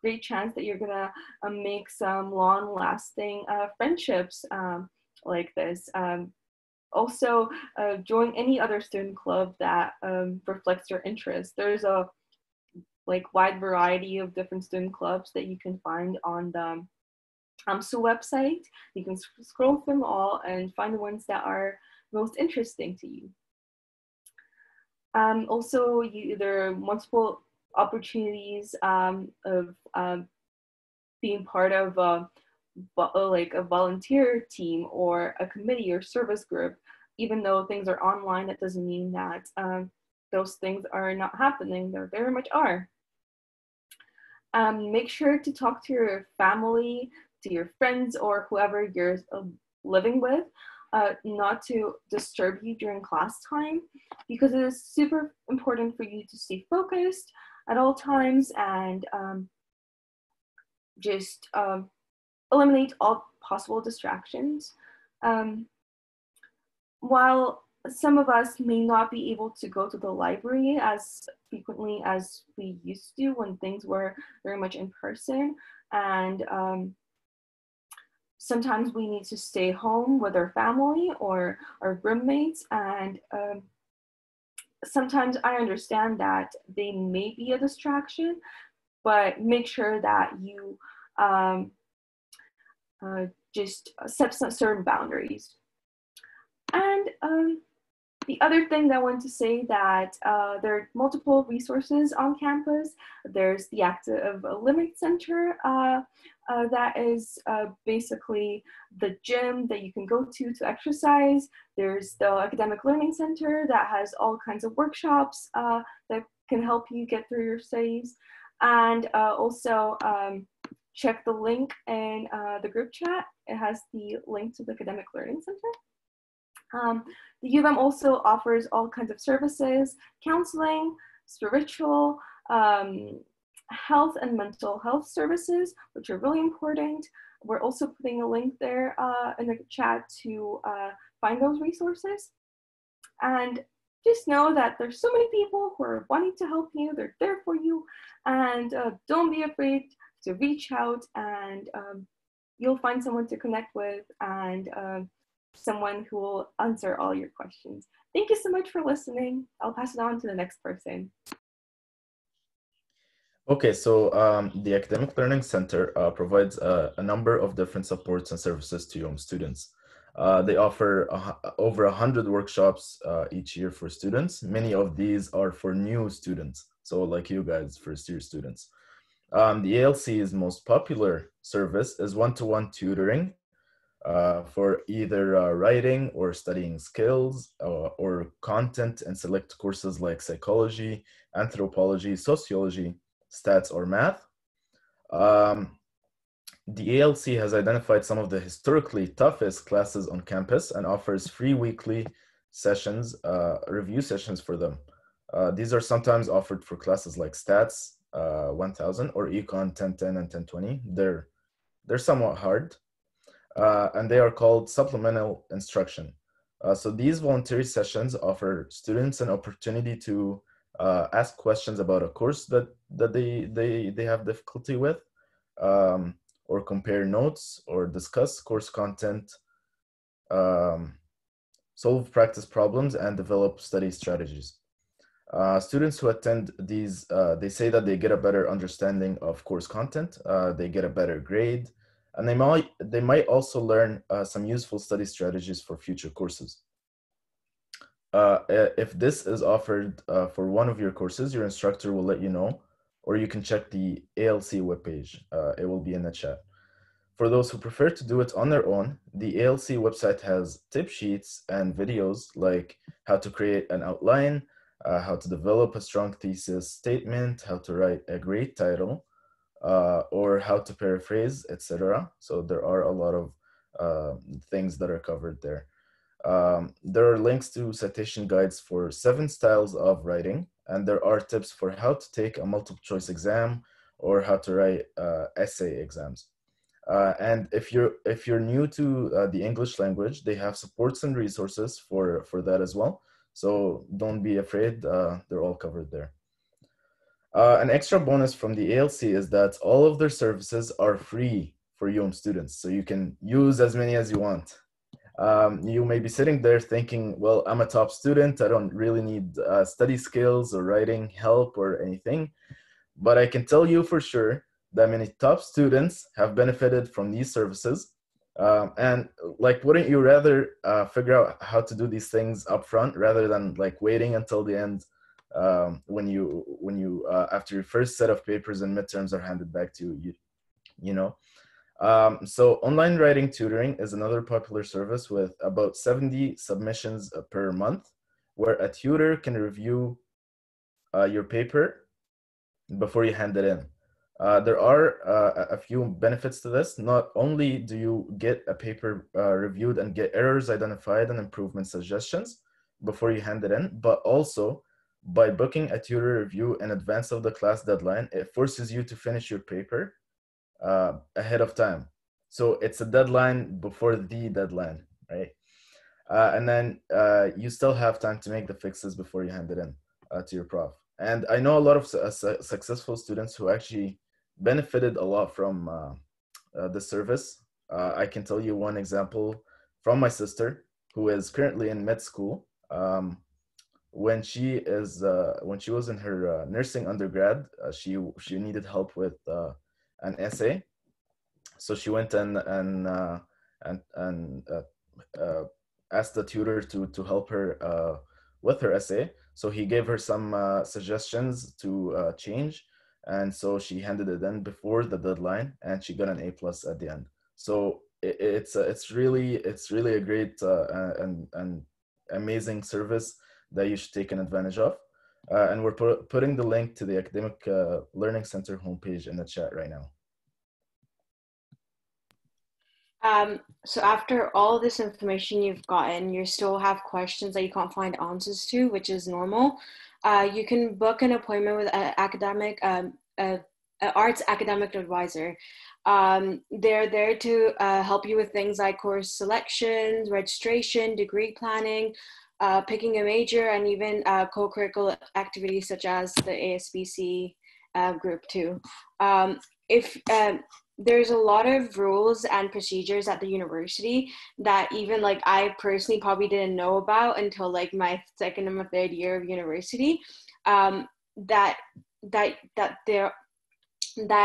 great chance that you're gonna make some long-lasting friendships like this. Also, join any other student club that reflects your interests. There's a wide variety of different student clubs that you can find on the AMSU website. You can scroll through them all and find the ones that are most interesting to you. Also, there are multiple opportunities of being part of a volunteer team or a committee or service group. Even though things are online, that doesn't mean that those things are not happening. They very much are. Make sure to talk to your family, to your friends, or whoever you're living with, not to disturb you during class time, because it is super important for you to stay focused at all times and just eliminate all possible distractions. While some of us may not be able to go to the library as frequently as we used to when things were very much in person, and sometimes we need to stay home with our family or our roommates, and sometimes I understand that they may be a distraction, but make sure that you just set some certain boundaries. And the other thing that I want to say that there are multiple resources on campus. There's the Active Limit Center that is basically the gym that you can go to exercise. There's the Academic Learning Center that has all kinds of workshops that can help you get through your studies. And also check the link in the group chat. It has the link to the Academic Learning Center. The U of M also offers all kinds of services, counseling, spiritual, health and mental health services, which are really important. We're also putting a link there in the chat to find those resources. And just know that there's so many people who are wanting to help you. They're there for you. And don't be afraid to reach out, and you'll find someone to connect with and someone who will answer all your questions. Thank you so much for listening. I'll pass it on to the next person. Okay, so the Academic Learning Center provides a number of different supports and services to young students. They offer over 100 workshops each year for students. Many of these are for new students, so like you guys, first-year students. The ALC's most popular service is one-to-one tutoring for either writing or studying skills or content and select courses like psychology, anthropology, sociology, stats, or math. The ALC has identified some of the historically toughest classes on campus and offers free weekly sessions, review sessions for them. These are sometimes offered for classes like stats 1000 or econ 1010 and 1020. They're somewhat hard, and they are called supplemental instruction. So these voluntary sessions offer students an opportunity to ask questions about a course that they have difficulty with, or compare notes, or discuss course content, solve practice problems, and develop study strategies. Students who attend these, they say that they get a better understanding of course content, they get a better grade, and they might also learn some useful study strategies for future courses. If this is offered for one of your courses, your instructor will let you know, or you can check the ALC webpage. It will be in the chat. For those who prefer to do it on their own, the ALC website has tip sheets and videos like how to create an outline, how to develop a strong thesis statement, how to write a great title, or how to paraphrase, etc. So there are a lot of things that are covered there. There are links to citation guides for 7 styles of writing, and there are tips for how to take a multiple choice exam or how to write essay exams. And if you're new to the English language, they have supports and resources for that as well. So don't be afraid, they're all covered there. An extra bonus from the ALC is that all of their services are free for UM students, so you can use as many as you want. You may be sitting there thinking, well, I'm a top student, I don't really need study skills or writing help or anything. But I can tell you for sure that many top students have benefited from these services. And like, wouldn't you rather figure out how to do these things up front rather than like waiting until the end when you after your first set of papers and midterms are handed back to you, you know? So online writing tutoring is another popular service with about 70 submissions per month, where a tutor can review your paper before you hand it in. There are a few benefits to this. Not only do you get a paper reviewed and get errors identified and improvement suggestions before you hand it in, but also by booking a tutor review in advance of the class deadline, it forces you to finish your paper ahead of time. So it's a deadline before the deadline, right? And then you still have time to make the fixes before you hand it in to your prof. And I know a lot of successful students who actually benefited a lot from the service. I can tell you one example from my sister, who is currently in med school. When she was in her nursing undergrad, she needed help with an essay, so she went and asked the tutor to help her with her essay. So he gave her some suggestions to change, and so she handed it in before the deadline, and she got an A+ at the end. So it's really a great and amazing service that you should take an advantage of. And we're putting the link to the Academic Learning Center homepage in the chat right now. So after all this information you've gotten, you still have questions that you can't find answers to, which is normal. You can book an appointment with an arts academic advisor. They're there to help you with things like course selections, registration, degree planning, picking a major, and even co-curricular activities such as the ASBC group too. If there's a lot of rules and procedures at the university that even like I personally probably didn't know about until like my second and my third year of university, that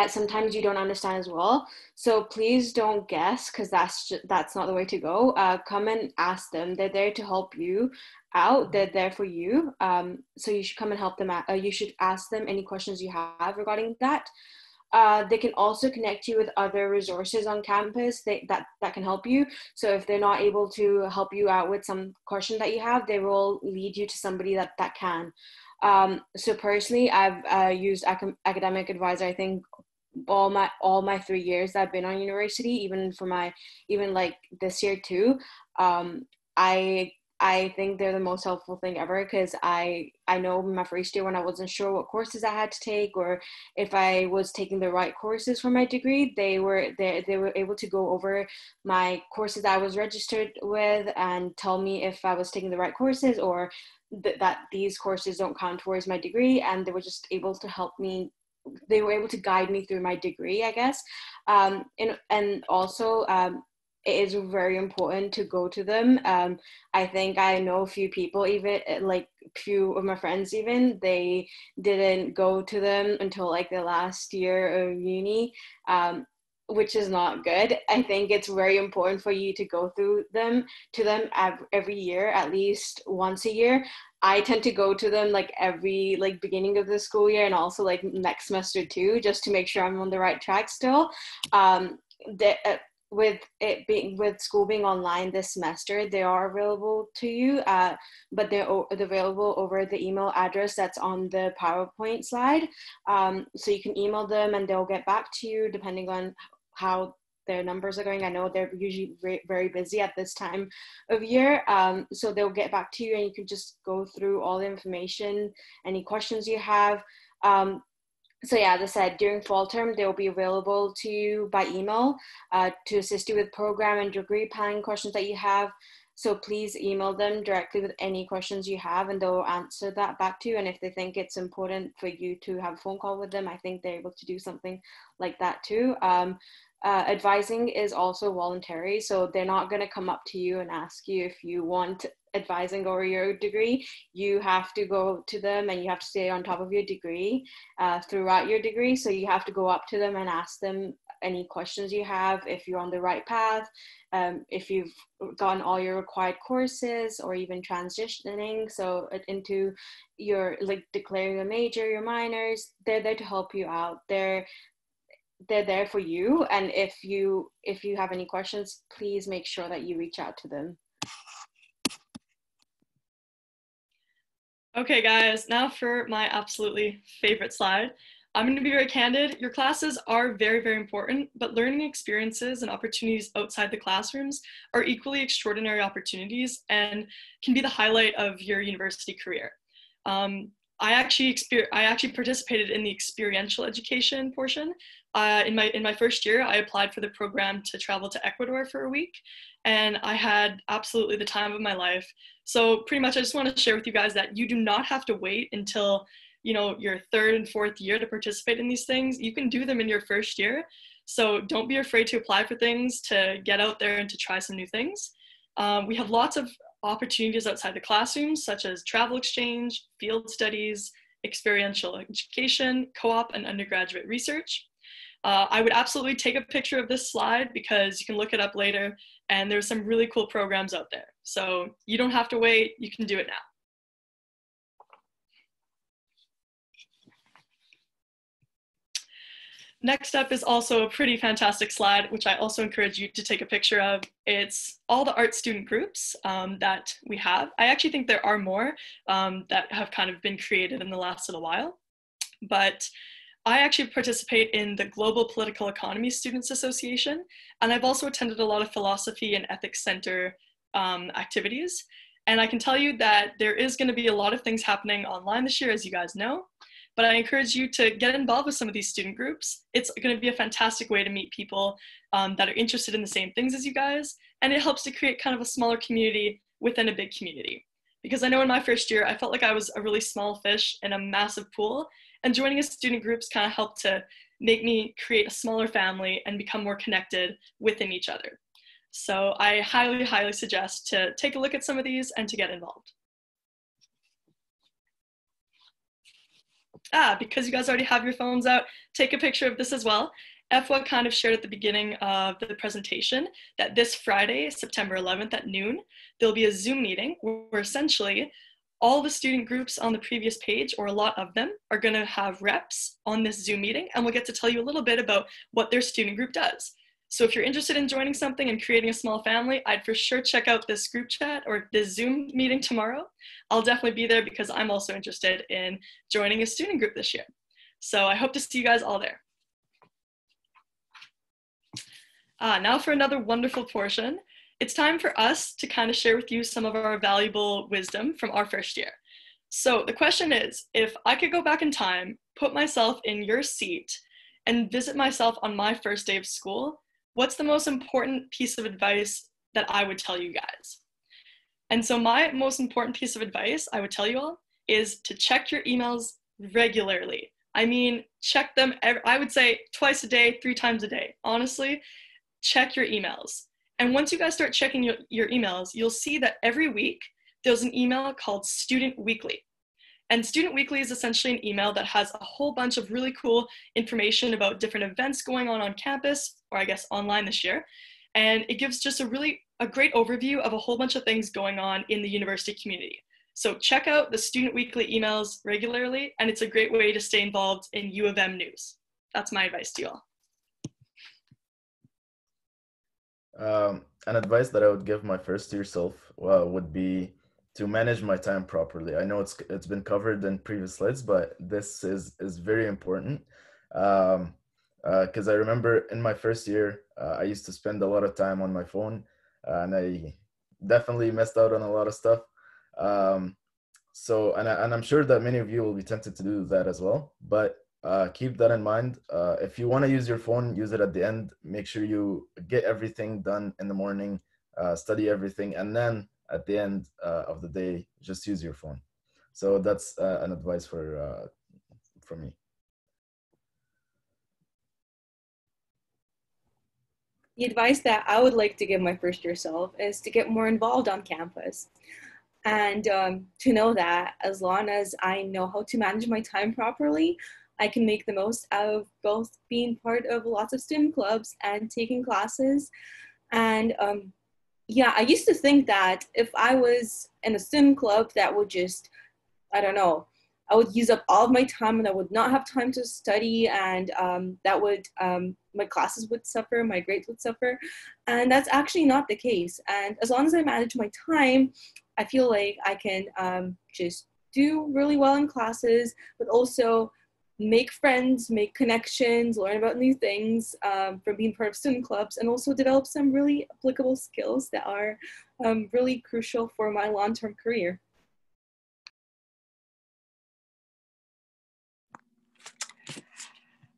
sometimes you don't understand as well. So please don't guess, because that's not the way to go. Come and ask them. They're there to help you out. They're there for you. So you should come and help them out. You should ask them any questions you have regarding that. They can also connect you with other resources on campus that can help you. So if they're not able to help you out with some question that you have, they will lead you to somebody that can. So personally, I've used academic advisor, I think all my 3 years that I've been on university, even like this year too. I think they're the most helpful thing ever, because I know my first year when I wasn't sure what courses I had to take or if I was taking the right courses for my degree, they were able to go over my courses I was registered with and tell me if I was taking the right courses or that these courses don't count towards my degree, and they were just able to help me. They were able to guide me through my degree, I guess. And also, it is very important to go to them. I think I know a few people, even like few of my friends, even they didn't go to them until like the last year of uni, which is not good. I think it's very important for you to go to them every year, at least once a year. I tend to go to them like every like beginning of the school year and also like next semester too, just to make sure I'm on the right track still. With school being online this semester, they are available to you, but they're available over the email address that's on the PowerPoint slide. So you can email them and they'll get back to you depending on how their numbers are going. I know they're usually very busy at this time of year. So they'll get back to you and you can just go through all the information, any questions you have. So yeah, as I said, during fall term, they'll be available to you by email to assist you with program and degree planning questions that you have. So please email them directly with any questions you have and they'll answer that back to you. And if they think it's important for you to have a phone call with them, I think they're able to do something like that too. Advising is also voluntary, so they're not going to come up to you and ask you if you want advising over your degree. You have to go to them and you have to stay on top of your degree throughout your degree. So you have to go up to them and ask them any questions you have, if you're on the right path, if you've gotten all your required courses or even transitioning so into your like declaring a major, your minors. They're there to help you out. They're there for you, and if you have any questions, please make sure that you reach out to them. Okay guys, now for my absolutely favorite slide. I'm going to be very candid. Your classes are very important, but learning experiences and opportunities outside the classrooms are equally extraordinary opportunities and can be the highlight of your university career. I actually participated in the experiential education portion. In my first year, I applied for the program to travel to Ecuador for a week, and I had absolutely the time of my life. So pretty much I just want to share with you guys that you do not have to wait until your third and fourth year to participate in these things. You can do them in your first year. So don't be afraid to apply for things, to get out there and to try some new things. We have lots of opportunities outside the classroom, such as travel exchange, field studies, experiential education, co-op, and undergraduate research. I would absolutely take a picture of this slide because you can look it up later, and there's some really cool programs out there. So you don't have to wait, you can do it now. Next up is also a pretty fantastic slide, which I also encourage you to take a picture of. It's all the art student groups that we have. I actually think there are more that have kind of been created in the last little while. But I actually participate in the Global Political Economy Students Association, and I've also attended a lot of philosophy and ethics center activities. And I can tell you that there is going to be a lot of things happening online this year, as you guys know, but I encourage you to get involved with some of these student groups. It's going to be a fantastic way to meet people that are interested in the same things as you guys, and it helps to create kind of a smaller community within a big community. Because I know in my first year, I felt like I was a really small fish in a massive pool, and joining a student groups kind of helped to make me create a smaller family and become more connected within each other. So I highly, highly suggest to take a look at some of these and to get involved. Because you guys already have your phones out, take a picture of this as well. FWA kind of shared at the beginning of the presentation that this Friday, September 11th at noon, there'll be a Zoom meeting where essentially all the student groups on the previous page, or a lot of them, are going to have reps on this Zoom meeting, and we'll get to tell you a little bit about what their student group does. So if you're interested in joining something and creating a small family, I'd for sure check out this group chat or this Zoom meeting tomorrow. I'll definitely be there because I'm also interested in joining a student group this year. So I hope to see you guys all there. Now for another wonderful portion. It's time for us to kind of share with you some of our valuable wisdom from our first year. So the question is, if I could go back in time, put myself in your seat, and visit myself on my first day of school, what's the most important piece of advice that I would tell you guys? And so my most important piece of advice I would tell you all is to check your emails regularly. I mean, check them, I would say twice a day, 3 times a day. Honestly, check your emails. And once you guys start checking your emails, you'll see that every week there's an email called Student Weekly. And Student Weekly is essentially an email that has a whole bunch of really cool information about different events going on campus, or I guess online this year. And it gives just a great overview of a whole bunch of things going on in the university community. So check out the Student Weekly emails regularly, and it's a great way to stay involved in U of M news. That's my advice to you all. An advice that I would give my first year self would be to manage my time properly. I know it's been covered in previous slides, but this is very important. Because I remember in my first year, I used to spend a lot of time on my phone, and I definitely missed out on a lot of stuff. So I'm sure that many of you will be tempted to do that as well, but keep that in mind. If you want to use your phone, use it at the end. Make sure you get everything done in the morning, study everything, and then at the end of the day, just use your phone. So that's an advice from me. The advice that I would like to give my first year self is to get more involved on campus. And to know that as long as I know how to manage my time properly, I can make the most out of both being part of lots of student clubs and taking classes. And yeah, I used to think that if I was in a student club that would just, I don't know, I would use up all of my time and I would not have time to study, and that would, my classes would suffer, my grades would suffer. And that's actually not the case. And as long as I manage my time, I feel like I can just do really well in classes, but also make friends, make connections, learn about new things from being part of student clubs, and also develop some really applicable skills that are really crucial for my long-term career.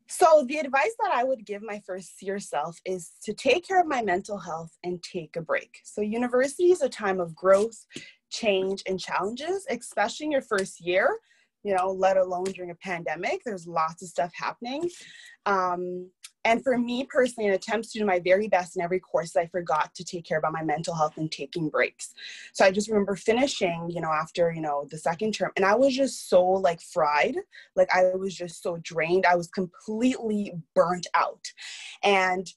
So the advice that I would give my first year self is to take care of my mental health and take a break. So university is a time of growth, change, and challenges, especially in your first year, you know, let alone during a pandemic. There's lots of stuff happening. And for me personally, in attempts to do my very best in every course, I forgot to take care about my mental health and taking breaks. So I just remember finishing, you know, after, you know, the second term, and I was just so like fried, like I was just so drained. I was completely burnt out. And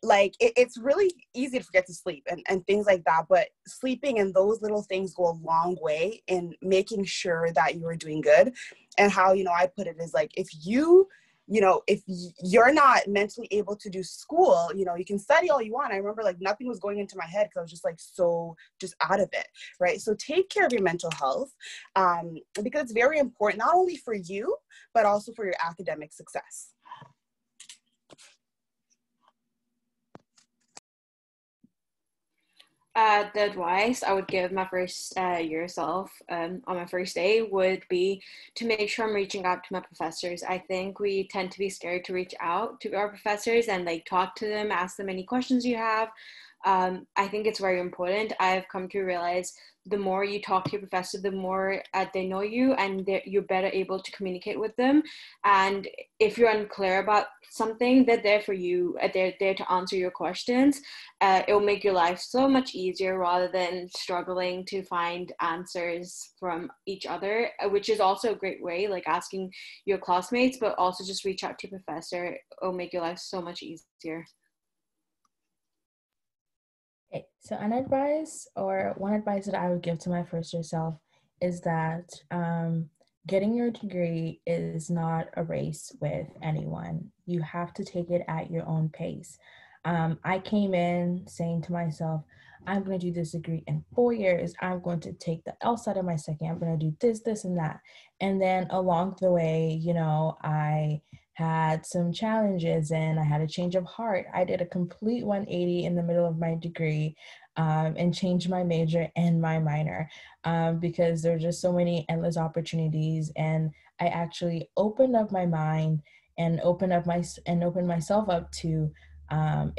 like it's really easy to forget to sleep and things like that, but sleeping and those little things go a long way in making sure that you are doing good. And how, you know, I put it is like, if you if you're not mentally able to do school, you can study all you want. I remember like nothing was going into my head because I was just like so just out of it, right? So take care of your mental health because it's very important, not only for you, but also for your academic success. The advice I would give my first year self on my first day would be to make sure I'm reaching out to my professors. I think we tend to be scared to reach out to our professors and like talk to them, ask them any questions you have. I think it's very important. I've come to realize the more you talk to your professor, the more they know you and you're better able to communicate with them. And if you're unclear about something, they're there for you. They're there to answer your questions. It will make your life so much easier rather than struggling to find answers from each other, which is also a great way, like asking your classmates, but also just reach out to your professor. It will make your life so much easier. Okay, so one advice that I would give to my first year self is that getting your degree is not a race with anyone. You have to take it at your own pace. I came in saying to myself, I'm going to do this degree in 4 years. I'm going to take the LSAT in my second. I'm going to do this, and that. And then along the way, I had some challenges and I had a change of heart. I did a complete 180 in the middle of my degree and changed my major and my minor because there are just so many endless opportunities. And I actually opened up my mind and opened myself up to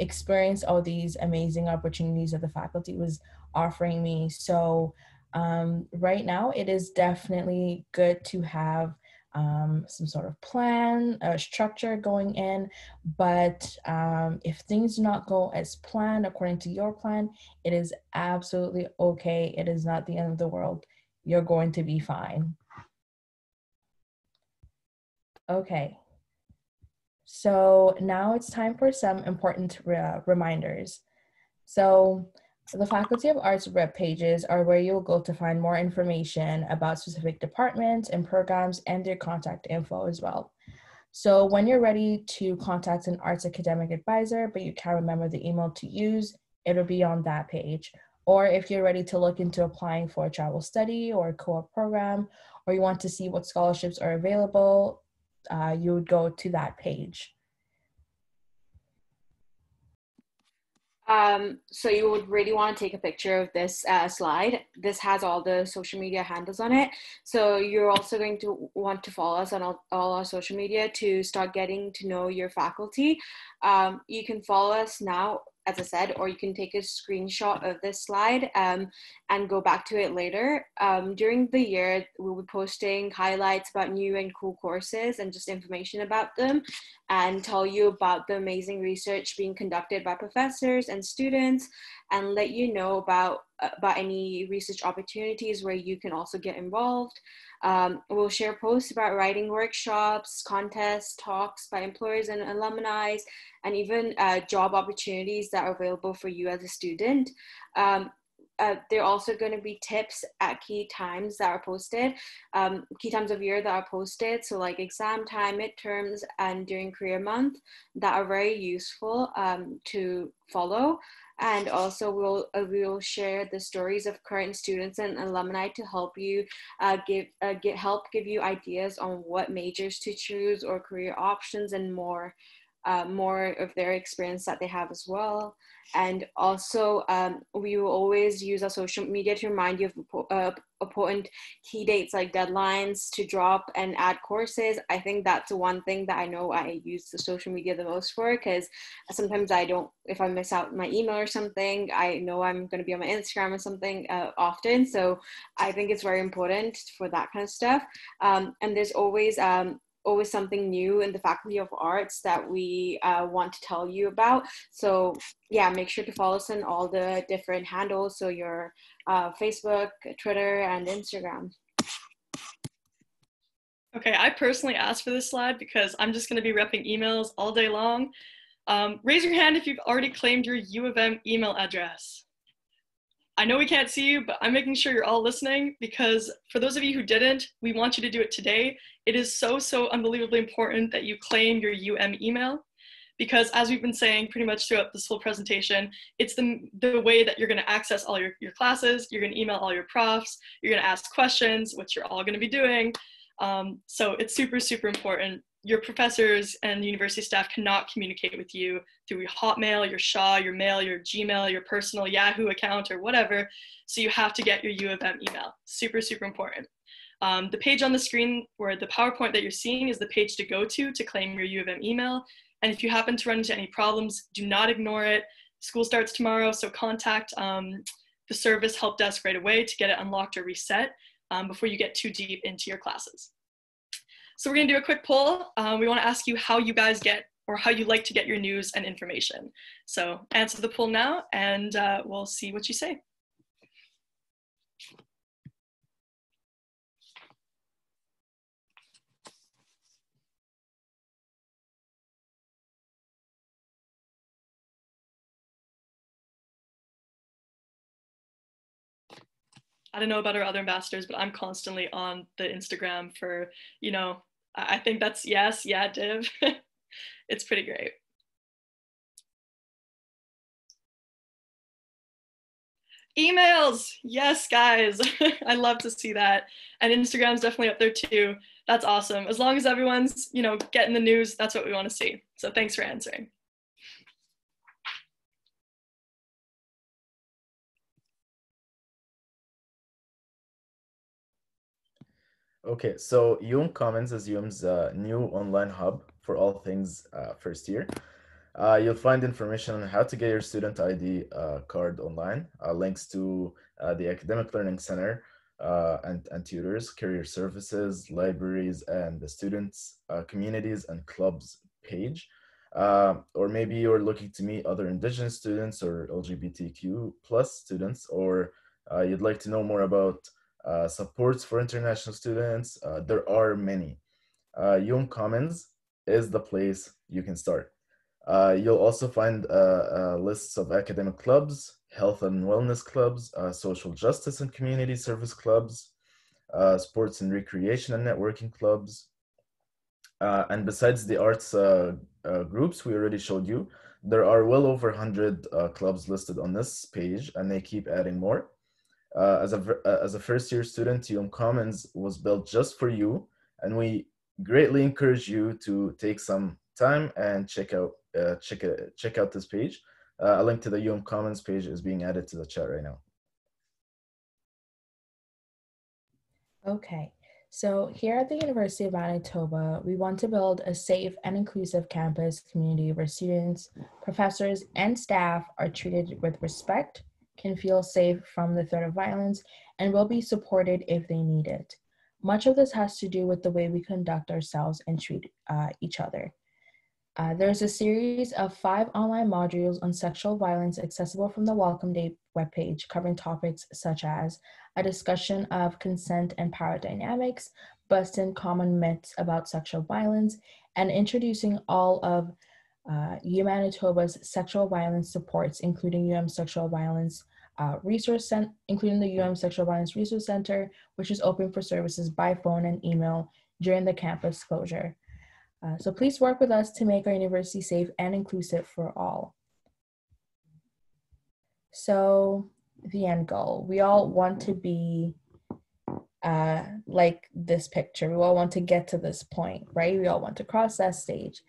experience all these amazing opportunities that the faculty was offering me. So right now it is definitely good to have some sort of plan, structure going in, but if things do not go as planned according to your plan, it is absolutely okay. It is not the end of the world. You're going to be fine. Okay. So now it's time for some important reminders. So the Faculty of Arts web pages are where you'll go to find more information about specific departments and programs and their contact info as well. So when you're ready to contact an arts academic advisor, but you can't remember the email to use, it'll be on that page. Or if you're ready to look into applying for a travel study or a co-op program, or you want to see what scholarships are available, you would go to that page. So you would really want to take a picture of this slide. This has all the social media handles on it. So you're also going to want to follow us on all our social media to start getting to know your faculty. You can follow us now, as I said, or you can take a screenshot of this slide and go back to it later. During the year, we'll be posting highlights about new and cool courses and just information about them, and tell you about the amazing research being conducted by professors and students, and let you know about any research opportunities where you can also get involved. We'll share posts about writing workshops, contests, talks by employers and alumni, and even job opportunities that are available for you as a student. There are also going to be tips at key times that are posted, key times of year that are posted. So like exam time, midterms, and during career month, that are very useful to follow. And also we'll share the stories of current students and alumni to help you give you ideas on what majors to choose or career options, and more of their experience that they have as well. And also we will always use our social media to remind you of important key dates like deadlines to drop and add courses. I think that's one thing that I know I use the social media the most for, because sometimes if I miss out my email or something, I know I'm going to be on my Instagram or something often. So I think it's very important for that kind of stuff. And there's always something new in the Faculty of Arts that we want to tell you about. So yeah, make sure to follow us on all the different handles. So your Facebook, Twitter, and Instagram. Okay, I personally asked for this slide because I'm just going to be repping emails all day long. Raise your hand if you've already claimed your U of M email address. I know we can't see you, but I'm making sure you're all listening, because for those of you who didn't, we want you to do it today. It is so, so unbelievably important that you claim your UM email, because as we've been saying pretty much throughout this whole presentation, it's the way that you're going to access all your classes. You're going to email all your profs. You're going to ask questions, which you're all going to be doing. So it's super, super important. Your professors and university staff cannot communicate with you through your Hotmail, your Shaw, your mail, your Gmail, your personal Yahoo account, or whatever. So you have to get your U of M email. Super, super important. The page on the screen, or the PowerPoint that you're seeing, is the page to go to claim your U of M email. And if you happen to run into any problems, do not ignore it. School starts tomorrow, so contact the service help desk right away to get it unlocked or reset before you get too deep into your classes. So we're gonna do a quick poll. We wanna ask you how you guys get, or how you like to get your news and information. So answer the poll now, and we'll see what you say. I don't know about our other ambassadors, but I'm constantly on the Instagram for, you know, I think that's yes, yeah, Div. It's pretty great. Emails, yes, guys. I love to see that. And Instagram's definitely up there too. That's awesome. As long as everyone's, you know, getting the news, that's what we want to see. So thanks for answering. Okay, so UM Commons is UM's new online hub for all things first year. You'll find information on how to get your student ID card online, links to the Academic Learning Center and tutors, career services, libraries, and the students, communities, and clubs page. Or maybe you're looking to meet other Indigenous students or LGBTQ plus students, or you'd like to know more about supports for international students. There are many. UM Commons is the place you can start. You'll also find lists of academic clubs, health and wellness clubs, social justice and community service clubs, sports and recreation and networking clubs. And besides the arts groups we already showed you, there are well over 100 clubs listed on this page, and they keep adding more. As a first-year student, UM Commons was built just for you, and we greatly encourage you to take some time and check out this page. A link to the UM Commons page is being added to the chat right now. Okay, so here at the University of Manitoba, we want to build a safe and inclusive campus community where students, professors, and staff are treated with respect, can feel safe from the threat of violence, and will be supported if they need it. Much of this has to do with the way we conduct ourselves and treat each other. There's a series of 5 online modules on sexual violence accessible from the Welcome Day webpage, covering topics such as a discussion of consent and power dynamics, busting common myths about sexual violence, and introducing all of UM Manitoba's sexual violence supports, including UM Sexual Violence including the UM Sexual Violence Resource Center, which is open for services by phone and email during the campus closure. So please work with us to make our university safe and inclusive for all. So the end goal, we all want to be like this picture. We all want to get to this point, right? We all want to cross that stage.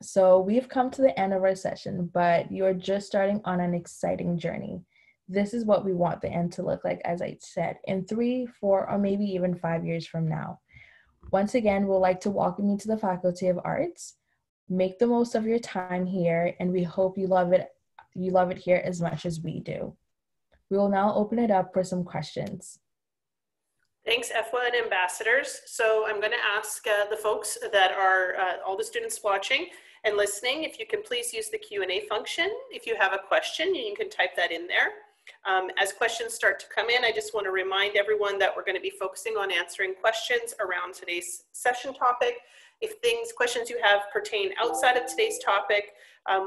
So we've come to the end of our session, but you're just starting on an exciting journey. This is what we want the end to look like, as I said, in 3, 4, or maybe even 5 years from now. Once again, we'd like to welcome you to the Faculty of Arts. Make the most of your time here, and we hope you love it here as much as we do. We will now open it up for some questions. Thanks, EFWA and ambassadors. So I'm going to ask the folks that are, all the students watching and listening, if you can please use the Q&A function. If you have a question, you can type that in there. As questions start to come in, I just want to remind everyone that we're going to be focusing on answering questions around today's session topic. If questions you have pertain outside of today's topic,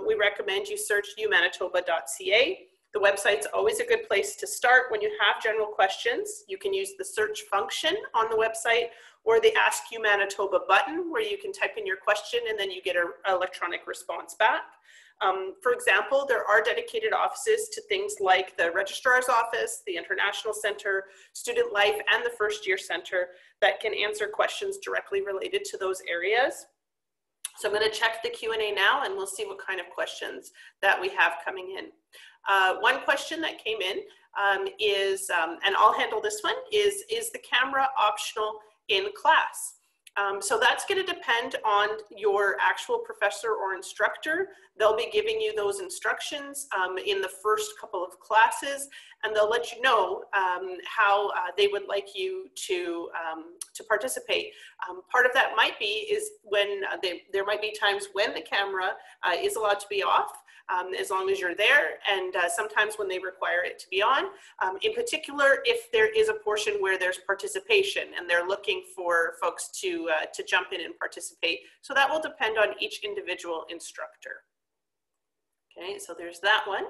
we recommend you search umanitoba.ca. The website's always a good place to start when you have general questions. You can use the search function on the website or the Ask You Manitoba button where you can type in your question and then you get an electronic response back. For example, there are dedicated offices to things like the Registrar's Office, the International Center, Student Life, and the First Year Center that can answer questions directly related to those areas. So I'm going to check the Q&A now and we'll see what kind of questions that we have coming in. One question that came in is, and I'll handle this one, is the camera optional in class? So that's going to depend on your actual professor or instructor. They'll be giving you those instructions in the first couple of classes, and they'll let you know how they would like you to participate. Part of that might be is when there might be times when the camera is allowed to be off, as long as you're there, and sometimes when they require it to be on. In particular, if there is a portion where there's participation and they're looking for folks to jump in and participate. So that will depend on each individual instructor. Okay, so there's that one.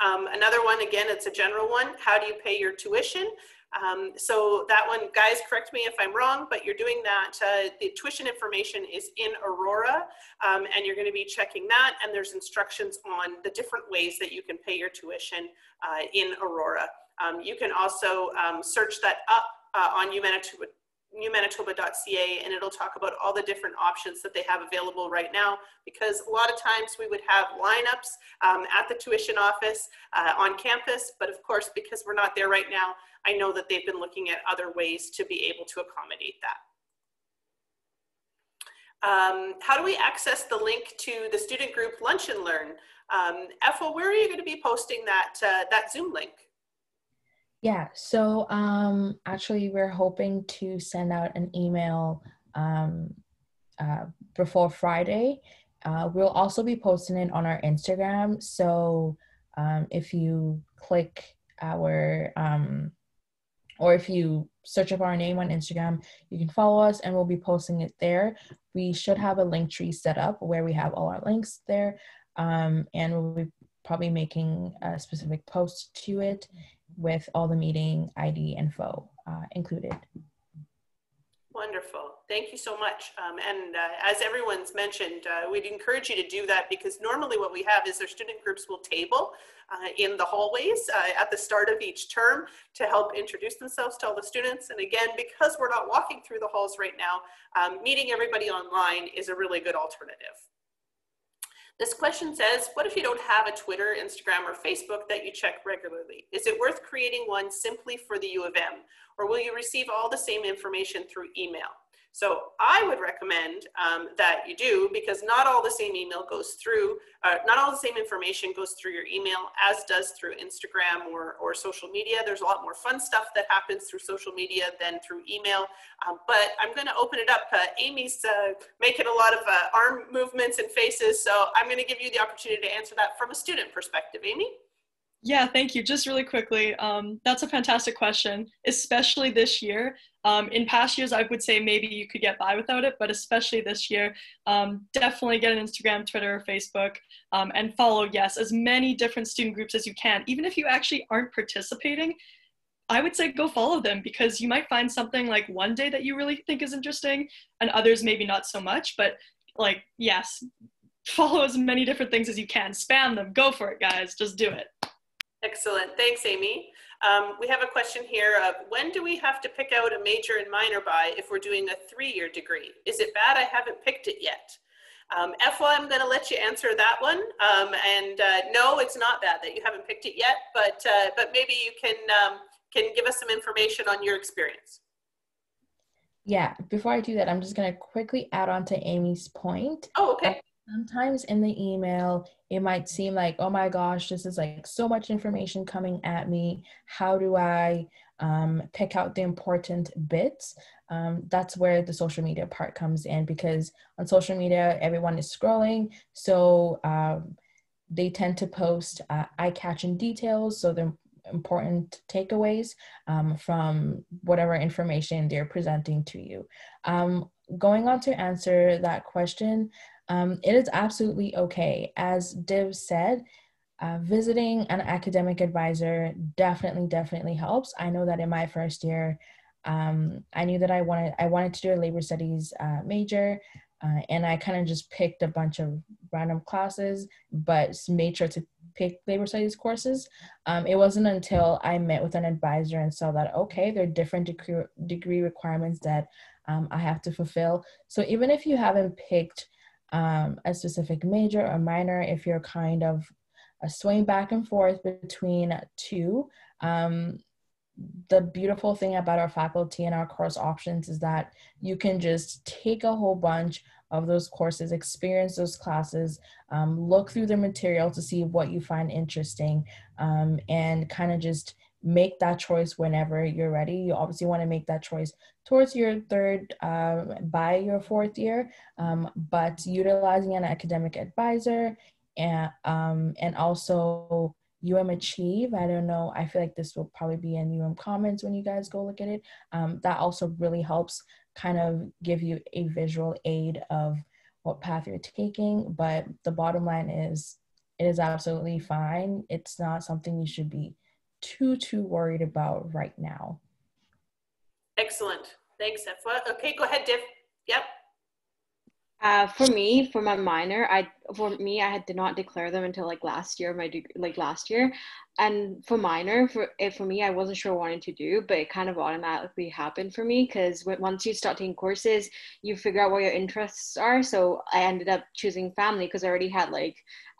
Another one, again, it's a general one. How do you pay your tuition? So that one, guys, correct me if I'm wrong, but you're doing that, the tuition information is in Aurora, and you're going to be checking that, and there's instructions on the different ways that you can pay your tuition in Aurora. You can also search that up on umanitoba.ca, and it'll talk about all the different options that they have available right now, because a lot of times we would have lineups at the tuition office on campus, but of course, because we're not there right now, I know that they've been looking at other ways to be able to accommodate that. How do we access the link to the student group Lunch and Learn? Ethel, where are you going to be posting that, that Zoom link? Yeah, so actually we're hoping to send out an email before Friday. We'll also be posting it on our Instagram. So if you click our, or if you search up our name on Instagram, you can follow us and we'll be posting it there. We should have a link tree set up where we have all our links there, and we'll be probably making a specific post to it with all the meeting ID info included. Wonderful. Thank you so much. And as everyone's mentioned, we'd encourage you to do that, because normally what we have is their student groups will table in the hallways at the start of each term to help introduce themselves to all the students. And again, because we're not walking through the halls right now, meeting everybody online is a really good alternative. This question says, what if you don't have a Twitter, Instagram, or Facebook that you check regularly? Is it worth creating one simply for the U of M? Or will you receive all the same information through email? So I would recommend that you do, because not all the same email goes through, not all the same information goes through your email as does through Instagram or social media. There's a lot more fun stuff that happens through social media than through email. But I'm going to open it up. Amy's making a lot of arm movements and faces, so I'm going to give you the opportunity to answer that from a student perspective. Amy? Yeah, thank you. Just really quickly, that's a fantastic question, especially this year. In past years, I would say maybe you could get by without it, but especially this year, definitely get an Instagram, Twitter, or Facebook, and follow, yes, as many different student groups as you can. Even if you actually aren't participating, I would say go follow them, because you might find something like one day that you really think is interesting and others maybe not so much, but like, yes, follow as many different things as you can. Spam them. Go for it, guys. Just do it. Excellent. Thanks, Amy. We have a question here of, when do we have to pick out a major and minor by if we're doing a 3-year degree? Is it bad I haven't picked it yet? Ethel, I'm going to let you answer that one. No, it's not bad that you haven't picked it yet, but maybe you can give us some information on your experience. Yeah, before I do that, I'm just going to quickly add on to Amy's point. Oh, okay. Sometimes in the email, it might seem like, oh my gosh, this is like so much information coming at me. How do I pick out the important bits? That's where the social media part comes in, because on social media, everyone is scrolling. So they tend to post eye-catching details. So the important takeaways from whatever information they're presenting to you. Going on to answer that question, it is absolutely okay. As Div said, Visiting an academic advisor definitely helps. I know that in my first year, I knew that I wanted to do a labor studies major, and I kind of just picked a bunch of random classes, but made sure to pick labor studies courses. It wasn't until I met with an advisor and saw that, okay, there are different degree requirements that I have to fulfill. So even if you haven't picked a specific major or minor, if you're kind of swaying back and forth between two, the beautiful thing about our faculty and our course options is that you can just take a whole bunch of those courses, experience those classes, look through the material to see what you find interesting, and kind of just make that choice whenever you're ready. You obviously want to make that choice towards your third, by your fourth year, but utilizing an academic advisor and also Achieve. I don't know. I feel like this will probably be in comments when you guys go look at it. That also really helps kind of give you a visual aid of what path you're taking. But the bottom line is, it is absolutely fine. It's not something you should be too worried about right now. Excellent. Thanks, Efwa. Okay, go ahead, Div. Yep. For me, for my minor, I did not declare them until like last year, last year. And for minor, for me, I wasn't sure what I wanted to do, but it kind of automatically happened for me because once you start taking courses, you figure out what your interests are. So I ended up choosing family because I already had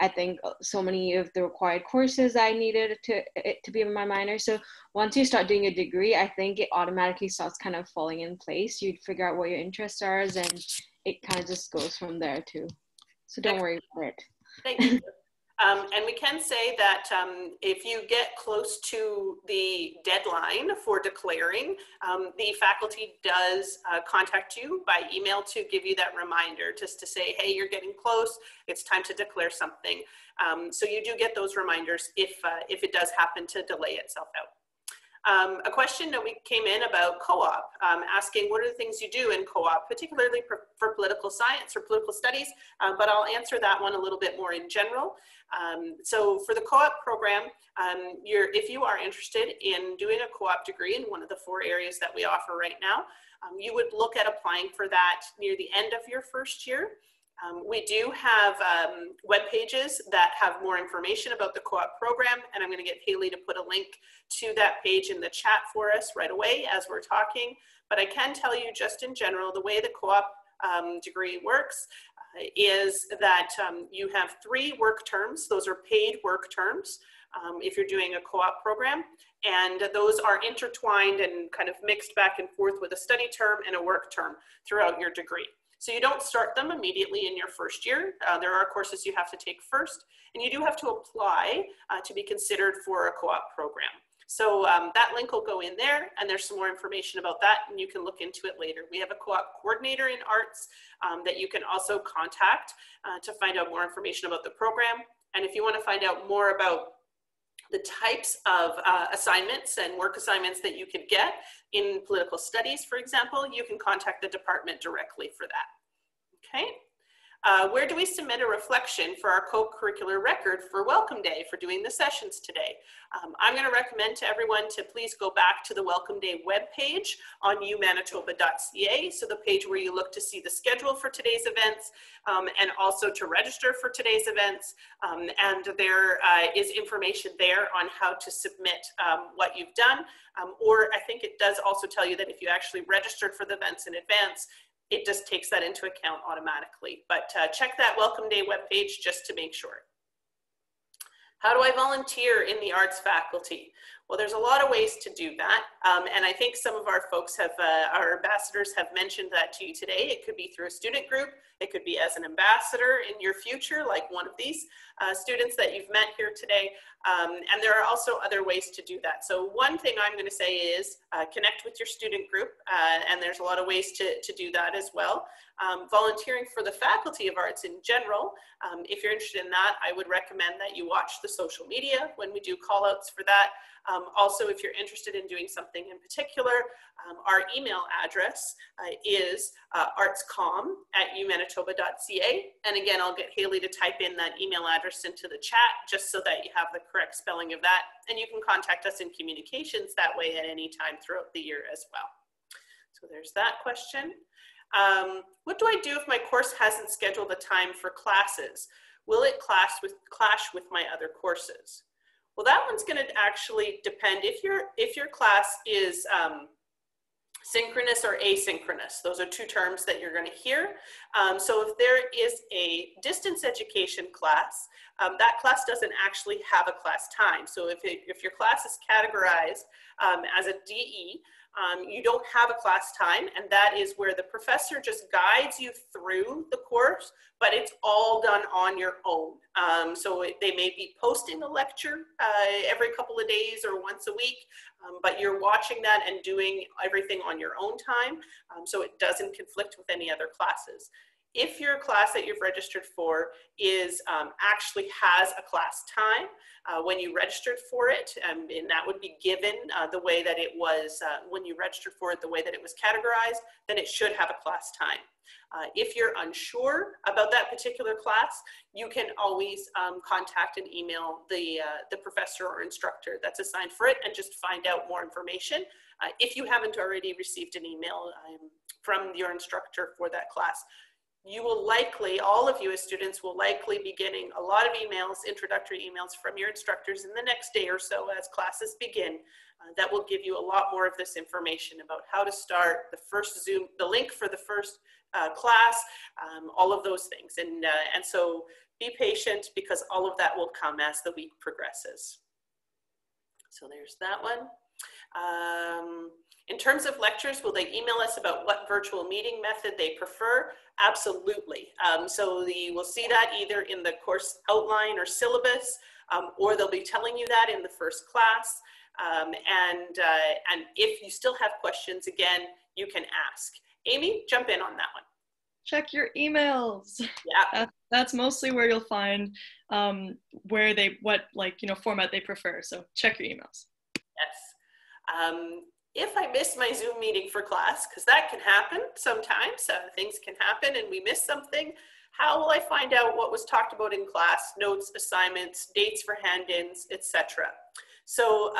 I think so many of the required courses I needed to be in my minor. So once you start doing a degree, I think it automatically starts kind of falling in place. You figure out what your interests are, and it kind of just goes from there too. So don't worry about it. Thank you. And we can say that if you get close to the deadline for declaring, the faculty does contact you by email to give you that reminder, just to say, hey, you're getting close, it's time to declare something. So you do get those reminders if it does happen to delay itself out. A question that we came in about co-op, asking what are the things you do in co-op, particularly for political science or political studies, but I'll answer that one a little bit more in general. So for the co-op program, if you are interested in doing a co-op degree in one of the 4 areas that we offer right now, you would look at applying for that near the end of your first year. We do have web pages that have more information about the co-op program, and I'm going to get Haley to put a link to that page in the chat for us right away as we're talking. But I can tell you just in general, the way the co-op degree works is that you have 3 work terms. Those are paid work terms if you're doing a co-op program, and those are intertwined and kind of mixed back and forth with a study term and a work term throughout your degree. So you don't start them immediately in your first year. There are courses you have to take first, and you do have to apply to be considered for a co-op program. So that link will go in there, and there's some more information about that, and you can look into it later. We have a co-op coordinator in arts that you can also contact to find out more information about the program. And if you want to find out more about the types of assignments and work assignments that you could get in political studies, for example, you can contact the department directly for that. Okay. Where do we submit a reflection for our co-curricular record for Welcome Day for doing the sessions today? I'm going to recommend to everyone to please go back to the Welcome Day webpage on umanitoba.ca, so the page where you look to see the schedule for today's events and also to register for today's events. And there is information there on how to submit what you've done. Or I think it does also tell you that if you actually registered for the events in advance, it just takes that into account automatically. But check that Welcome Day webpage just to make sure. How do I volunteer in the arts faculty? Well, there's a lot of ways to do that. And I think some of our folks have, our ambassadors have mentioned that to you today. It could be through a student group. It could be as an ambassador in your future, like one of these students that you've met here today. And there are also other ways to do that. So one thing I'm going to say is connect with your student group. And there's a lot of ways to do that as well. Volunteering for the Faculty of Arts in general, if you're interested in that, I would recommend that you watch the social media when we do call outs for that. Also, if you're interested in doing something in particular, our email address is artscom@umanitoba.ca. And again, I'll get Haley to type in that email address into the chat just so that you have the correct spelling of that. And you can contact us in communications that way at any time throughout the year as well. So there's that question. What do I do if my course hasn't scheduled a time for classes? Will it clash with my other courses? Well, that one's going to actually depend if your class is synchronous or asynchronous. Those are two terms that you're going to hear. So if there is a distance education class, that class doesn't actually have a class time. So if your class is categorized as a DE, you don't have a class time, and that is where the professor just guides you through the course, but it's all done on your own. So they may be posting a lecture every couple of days or once a week, but you're watching that and doing everything on your own time, so it doesn't conflict with any other classes. If your class that you've registered for is actually has a class time when you registered for it, and that would be given the way that it was when you registered for it, the way that it was categorized, then it should have a class time. If you're unsure about that particular class, you can always contact and email the professor or instructor that's assigned for it and just find out more information. If you haven't already received an email from your instructor for that class, you will likely, all of you as students will likely be getting a lot of emails, introductory emails from your instructors in the next day or so as classes begin. That will give you a lot more of this information about how to start, the first Zoom, the link for the first class, all of those things. And so be patient because all of that will come as the week progresses. So there's that one. In terms of lectures, will they email us about what virtual meeting method they prefer? Absolutely. So you will see that either in the course outline or syllabus, or they'll be telling you that in the first class. And if you still have questions, again, you can ask. Amy, jump in on that one. Check your emails. Yeah. That's mostly where you'll find what format they prefer. So check your emails. Yes. If I miss my Zoom meeting for class, because that can happen sometimes, things can happen and we miss something, how will I find out what was talked about in class, notes, assignments, dates for hand-ins, etc.? So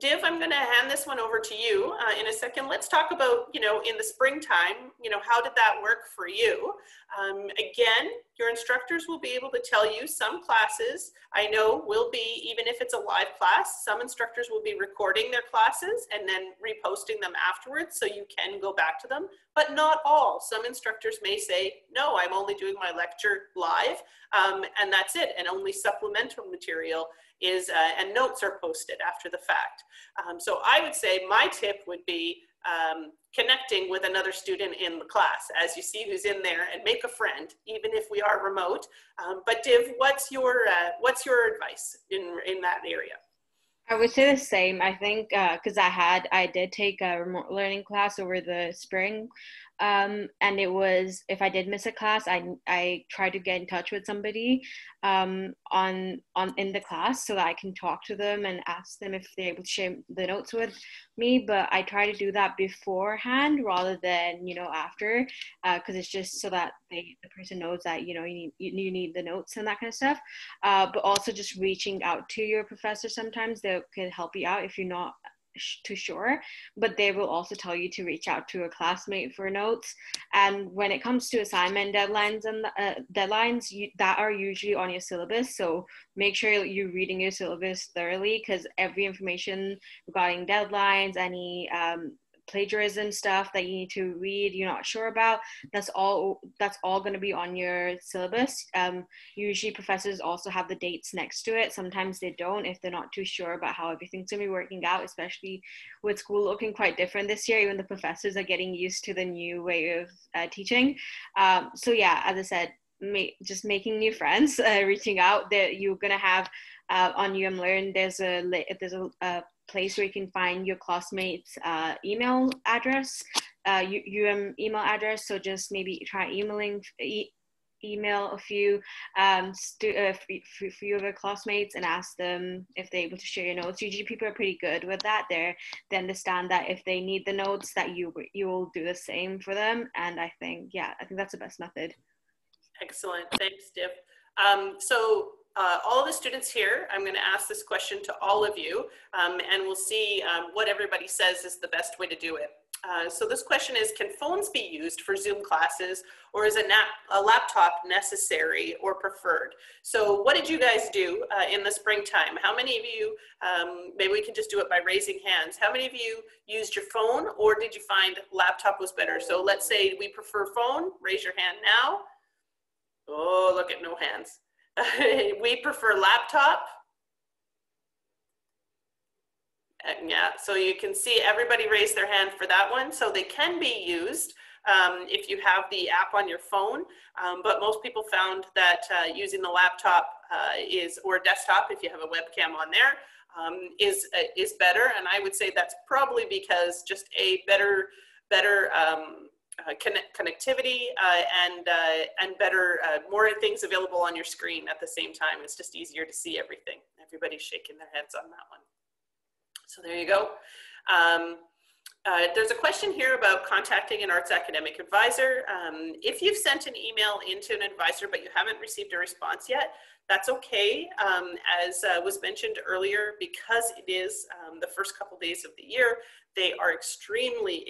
Div, I'm going to hand this one over to you in a second. Let's talk about, in the springtime, how did that work for you? Again, your instructors will be able to tell you some classes, I know will be, even if it's a live class, some instructors will be recording their classes and then reposting them afterwards so you can go back to them, but not all. Some instructors may say, no, I'm only doing my lecture live and that's it, and only supplemental material is, and notes are posted after the fact. So I would say my tip would be connecting with another student in the class as you see who's in there, and make a friend, even if we are remote. But Div, what's your advice in that area? I would say the same. I think because I did take a remote learning class over the spring, and it was, if I did miss a class, I tried to get in touch with somebody in the class so that I can talk to them and ask them if they're able to share the notes with me. But I try to do that beforehand rather than after, because it's just so that the person knows that you need the notes and that kind of stuff. But also just reaching out to your professor, sometimes they can help you out if you're not too sure, but they will also tell you to reach out to a classmate for notes. And when it comes to assignment deadlines and deadlines that are usually on your syllabus, so make sure you're reading your syllabus thoroughly, because every information regarding deadlines, any plagiarism stuff that you need to read, you're not sure about, that's all going to be on your syllabus. Usually professors also have the dates next to it. Sometimes they don't, if they're not too sure about how everything's going to be working out, especially with school looking quite different this year. Even the professors are getting used to the new way of teaching. So yeah, as I said, just making new friends, reaching out. That you're going to have on UMLearn, there's a place where you can find your classmates' email address, email address. So just maybe try emailing email a few few of our classmates and ask them if they're able to share your notes. Usually people are pretty good with that. They understand that if they need the notes that you will do the same for them. And I think that's the best method. Excellent, thanks, Div. All the students here, I'm going to ask this question to all of you, and we'll see what everybody says is the best way to do it. So this question is, can phones be used for Zoom classes, or is a laptop necessary or preferred? So what did you guys do in the springtime? How many of you, maybe we can just do it by raising hands, how many of you used your phone, or did you find laptop was better? So let's say we prefer phone, raise your hand now. Oh, look at no hands. We prefer laptop. Yeah, so you can see everybody raised their hand for that one. So they can be used if you have the app on your phone, but most people found that using the laptop or desktop, if you have a webcam on there, is better. And I would say that's probably because just a better connectivity and better, more things available on your screen at the same time. It's just easier to see everything. Everybody's shaking their heads on that one. So there you go. There's a question here about contacting an arts academic advisor. If you've sent an email into an advisor but you haven't received a response yet, that's okay. As was mentioned earlier, because it is the first couple days of the year, they are extremely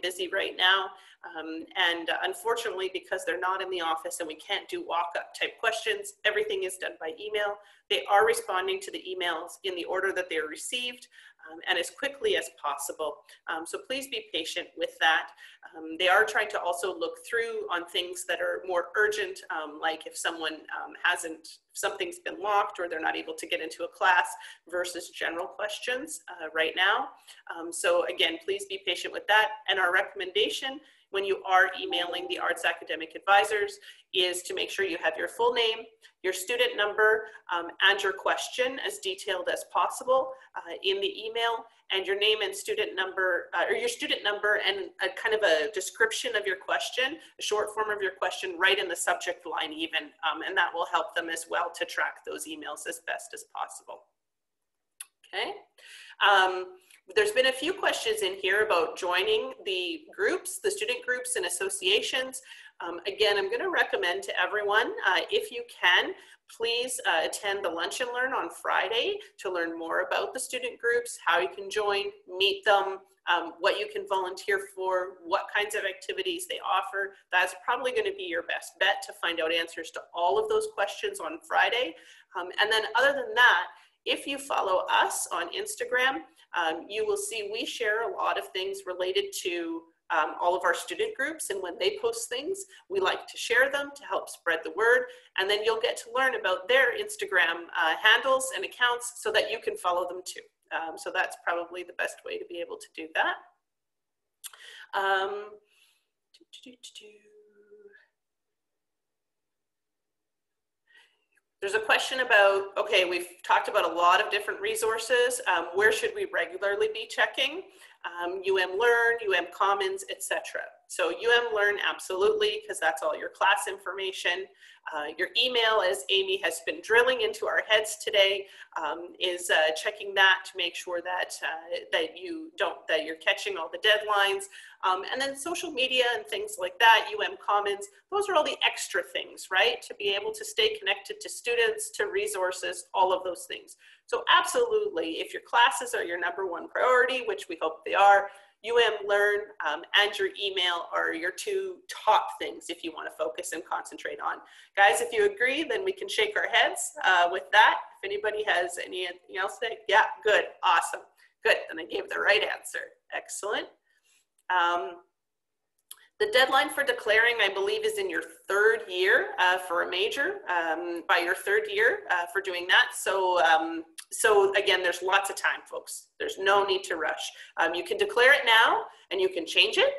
busy right now. And unfortunately, because they're not in the office and we can't do walk-up type questions, everything is done by email. They are responding to the emails in the order that they are received and as quickly as possible. So please be patient with that. They are trying to also look through on things that are more urgent, like if someone something's been locked or they're not able to get into a class versus general questions right now. So again, please be patient with that. And our recommendation when you are emailing the arts academic advisors is to make sure you have your full name, your student number, and your question as detailed as possible in the email, and your name and student number, or your student number and a kind of a description of your question, a short form of your question right in the subject line even, and that will help them as well to track those emails as best as possible. Okay. There's been a few questions in here about joining the groups, the student groups and associations. Again, I'm going to recommend to everyone, if you can, please attend the Lunch and Learn on Friday to learn more about the student groups, how you can join, meet them, what you can volunteer for, what kinds of activities they offer. That's probably going to be your best bet to find out answers to all of those questions on Friday. And then other than that, if you follow us on Instagram, you will see we share a lot of things related to all of our student groups, and when they post things, we like to share them to help spread the word, and then you'll get to learn about their Instagram handles and accounts so that you can follow them too. So that's probably the best way to be able to do that. There's a question about, okay, we've talked about a lot of different resources. Where should we regularly be checking? Learn, Commons, etc. So Learn, absolutely, because that's all your class information. Your email, as Amy has been drilling into our heads today, is checking that to make sure that that you're catching all the deadlines. And then social media and things like that, Commons, those are all the extra things, right? To be able to stay connected to students, to resources, all of those things. So absolutely, if your classes are your #1 priority, which we hope they are, Learn and your email are your two top things if you want to focus and concentrate on. Guys, if you agree, then we can shake our heads with that. If anybody has anything else to say, yeah, good, awesome, good. And I gave the right answer. Excellent. The deadline for declaring, I believe, is in your 3rd year for a major, by your 3rd year for doing that. So again, there's lots of time, folks. There's no need to rush. You can declare it now and you can change it.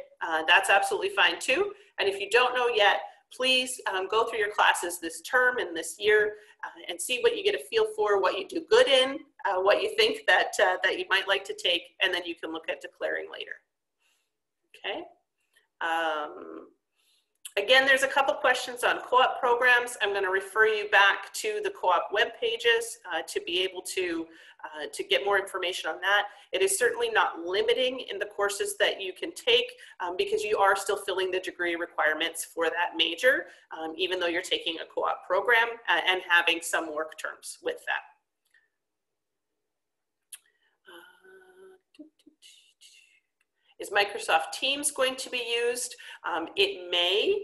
That's absolutely fine too. And if you don't know yet, please go through your classes this term and this year and see what you get a feel for, what you do good in, what you think that you might like to take, and then you can look at declaring later. Okay. Again, there's a couple questions on co-op programs. I'm going to refer you back to the co-op web pages to be able to get more information on that. It is certainly not limiting in the courses that you can take because you are still filling the degree requirements for that major, even though you're taking a co-op program and having some work terms with that. Is Microsoft Teams going to be used? It may.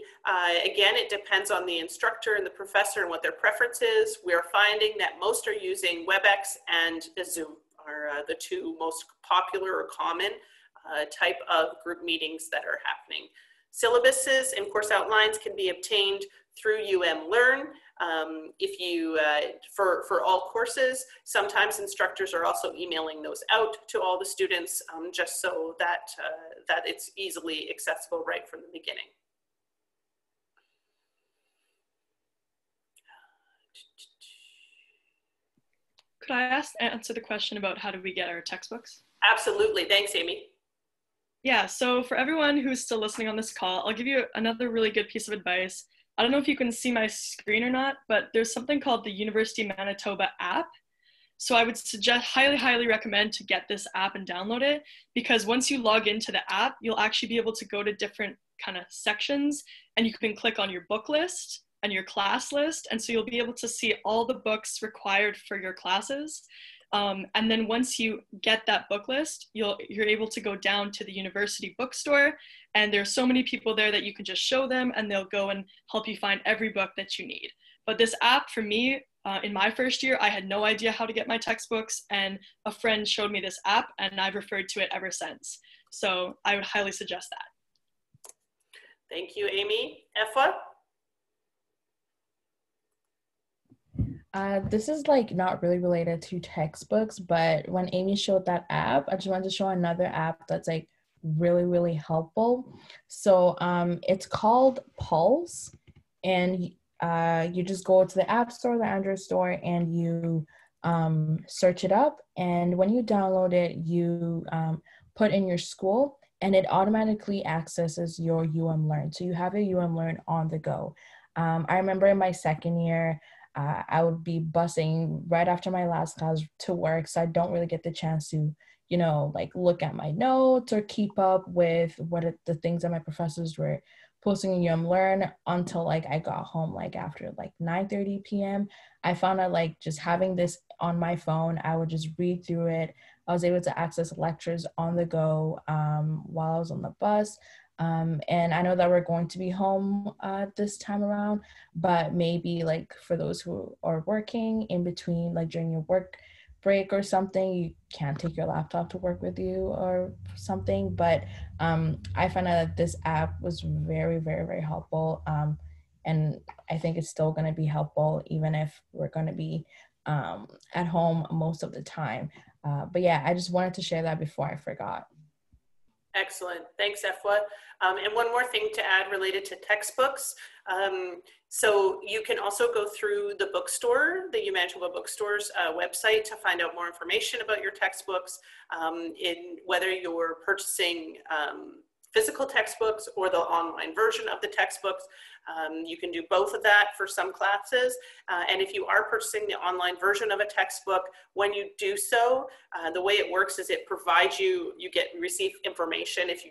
Again, it depends on the instructor and the professor and what their preference is. We're finding that most are using WebEx and Zoom are the two most popular or common type of group meetings that are happening. Syllabuses and course outlines can be obtained through Learn. If you, for all courses, sometimes instructors are also emailing those out to all the students just so that, that it's easily accessible right from the beginning. Could I answer the question about how do we get our textbooks? Absolutely, thanks Amy. Yeah, so for everyone who's still listening on this call, I'll give you another really good piece of advice. I don't know if you can see my screen or not, but there's something called the University of Manitoba app. So I would highly recommend to get this app and download it, because once you log into the app, you'll actually be able to go to different kind of sections and you can click on your book list and your class list. And so you'll be able to see all the books required for your classes. And then once you get that book list, you're able to go down to the university bookstore, and there's so many people there that you can just show them and they'll go and help you find every book that you need. But this app for me, in my first year, I had no idea how to get my textbooks, and a friend showed me this app and I've referred to it ever since. So I would highly suggest that. Thank you, Amy. Efwa? This is like not really related to textbooks, but when Amy showed that app, I just wanted to show another app that's like really helpful. So it's called Pulse, and you just go to the App Store, the Android store, and you search it up. And when you download it, you put in your school, and it automatically accesses your Learn. So you have your Learn on the go. I remember in my second year, I would be busing right after my last class to work, so I don't really get the chance to, you know, like look at my notes or keep up with the things that my professors were posting in Learn until like I got home, like after like 9:30 p.m. I found out like just having this on my phone, I would just read through it. I was able to access lectures on the go while I was on the bus. And I know that we're going to be home this time around, but maybe like for those who are working in between, like during your work break or something, you can't take your laptop to work with you or something. But I found out that this app was very helpful. And I think it's still going to be helpful even if we're going to be at home most of the time. But yeah, I just wanted to share that before I forgot. Excellent. Thanks, Efwa. And one more thing to add related to textbooks. So you can also go through the bookstore, the Manitoba Bookstore's website to find out more information about your textbooks, in whether you're purchasing physical textbooks or the online version of the textbooks. You can do both of that for some classes. And if you are purchasing the online version of a textbook, when you do so, the way it works is it provides you receive information. If you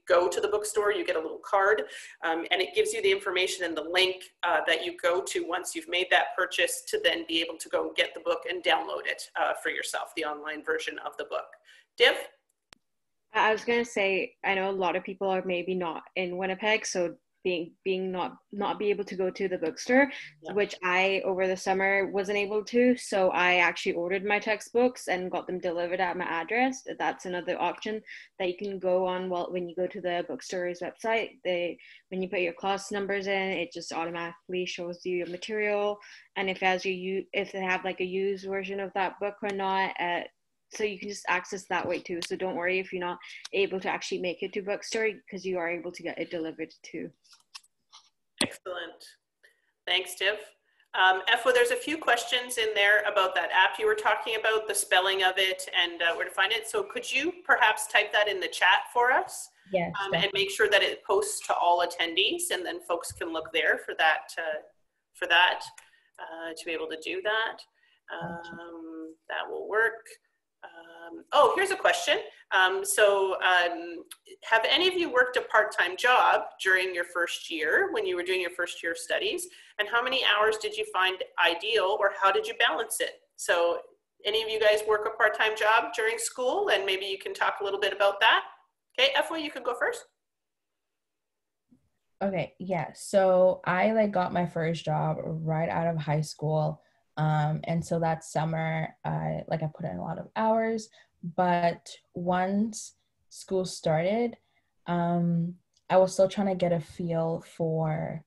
go to the bookstore, you get a little card, and it gives you the information and the link that you go to once you've made that purchase to then be able to go get the book and download it for yourself, the online version of the book. Div? I was gonna say, I know a lot of people are maybe not in Winnipeg, so being not be able to go to the bookstore, yeah, which I over the summer wasn't able to. So I actually ordered my textbooks and got them delivered at my address. That's another option that you can go on when you go to the bookstore's website. When you put your class numbers in, it just automatically shows you your material, and if they have like a used version of that book or not. So you can just access that way too. So don't worry if you're not able to actually make it to bookstore, because you are able to get it delivered too. Excellent. Thanks, Div. Efwa, there's a few questions in there about that app you were talking about, the spelling of it and where to find it. So could you perhaps type that in the chat for us Yes, and make sure that it posts to all attendees, and then folks can look there for that, to be able to do that. That will work. Oh, here's a question. Have any of you worked a part-time job during your first year when you were doing your first year of studies? And how many hours did you find ideal, or how did you balance it? So any of you guys work a part-time job during school, and maybe you can talk a little bit about that? Okay, Efwa, you can go first. Okay, yeah. So I got my first job right out of high school. And so that summer, I put in a lot of hours, but once school started, I was still trying to get a feel for,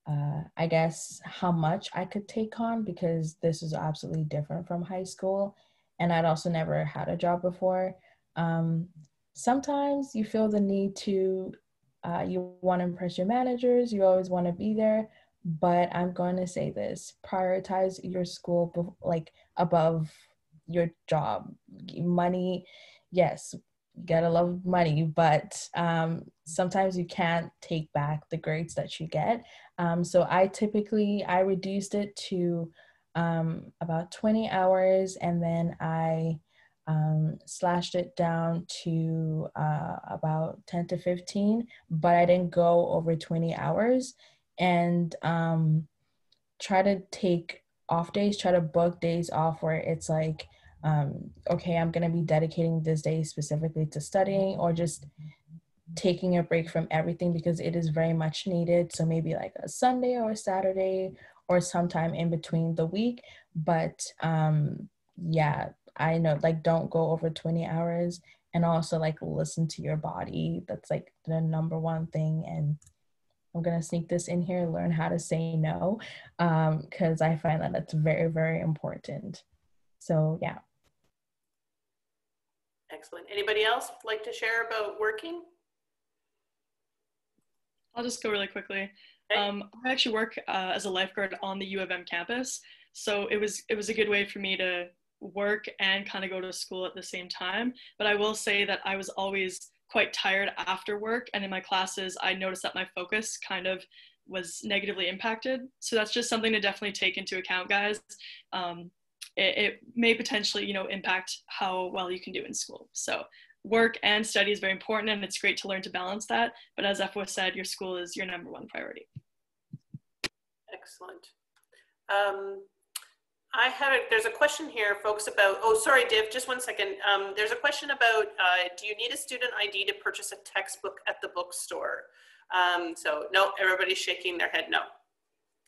I guess, how much I could take on, because this is absolutely different from high school. And I'd also never had a job before. Sometimes you feel the need to, you want to impress your managers, you always want to be there. But I'm going to say this: prioritize your school above your job. Money, yes, you gotta love money, but sometimes you can't take back the grades that you get. So I reduced it to about 20 hours, and then I slashed it down to about 10 to 15, but I didn't go over 20 hours. And try to take off days, try to book days off where it's okay, I'm going to be dedicating this day specifically to studying, or just taking a break from everything, because it is very much needed. So maybe like a Sunday or a Saturday or sometime in between the week. But yeah, I know, don't go over 20 hours, and also listen to your body. That's the number one thing. And I'm going to sneak this in here, learn how to say no, because I find that that's very, very important. So, yeah. Excellent. Anybody else like to share about working? I'll just go really quickly. Okay. I actually work as a lifeguard on the U of M campus. So it was a good way for me to work and kind of go to school at the same time. But I will say that I was always quite tired after work, and in my classes I noticed that my focus kind of was negatively impacted. So that's just something to definitely take into account, guys. It may potentially, impact how well you can do in school. So work and study is very important, and it's great to learn to balance that. But as Efwa said, your school is your number one priority. Excellent. There's a question here, folks, about, oh, sorry, Div, just 1 second. There's a question about, do you need a student ID to purchase a textbook at the bookstore? So no, everybody's shaking their head no.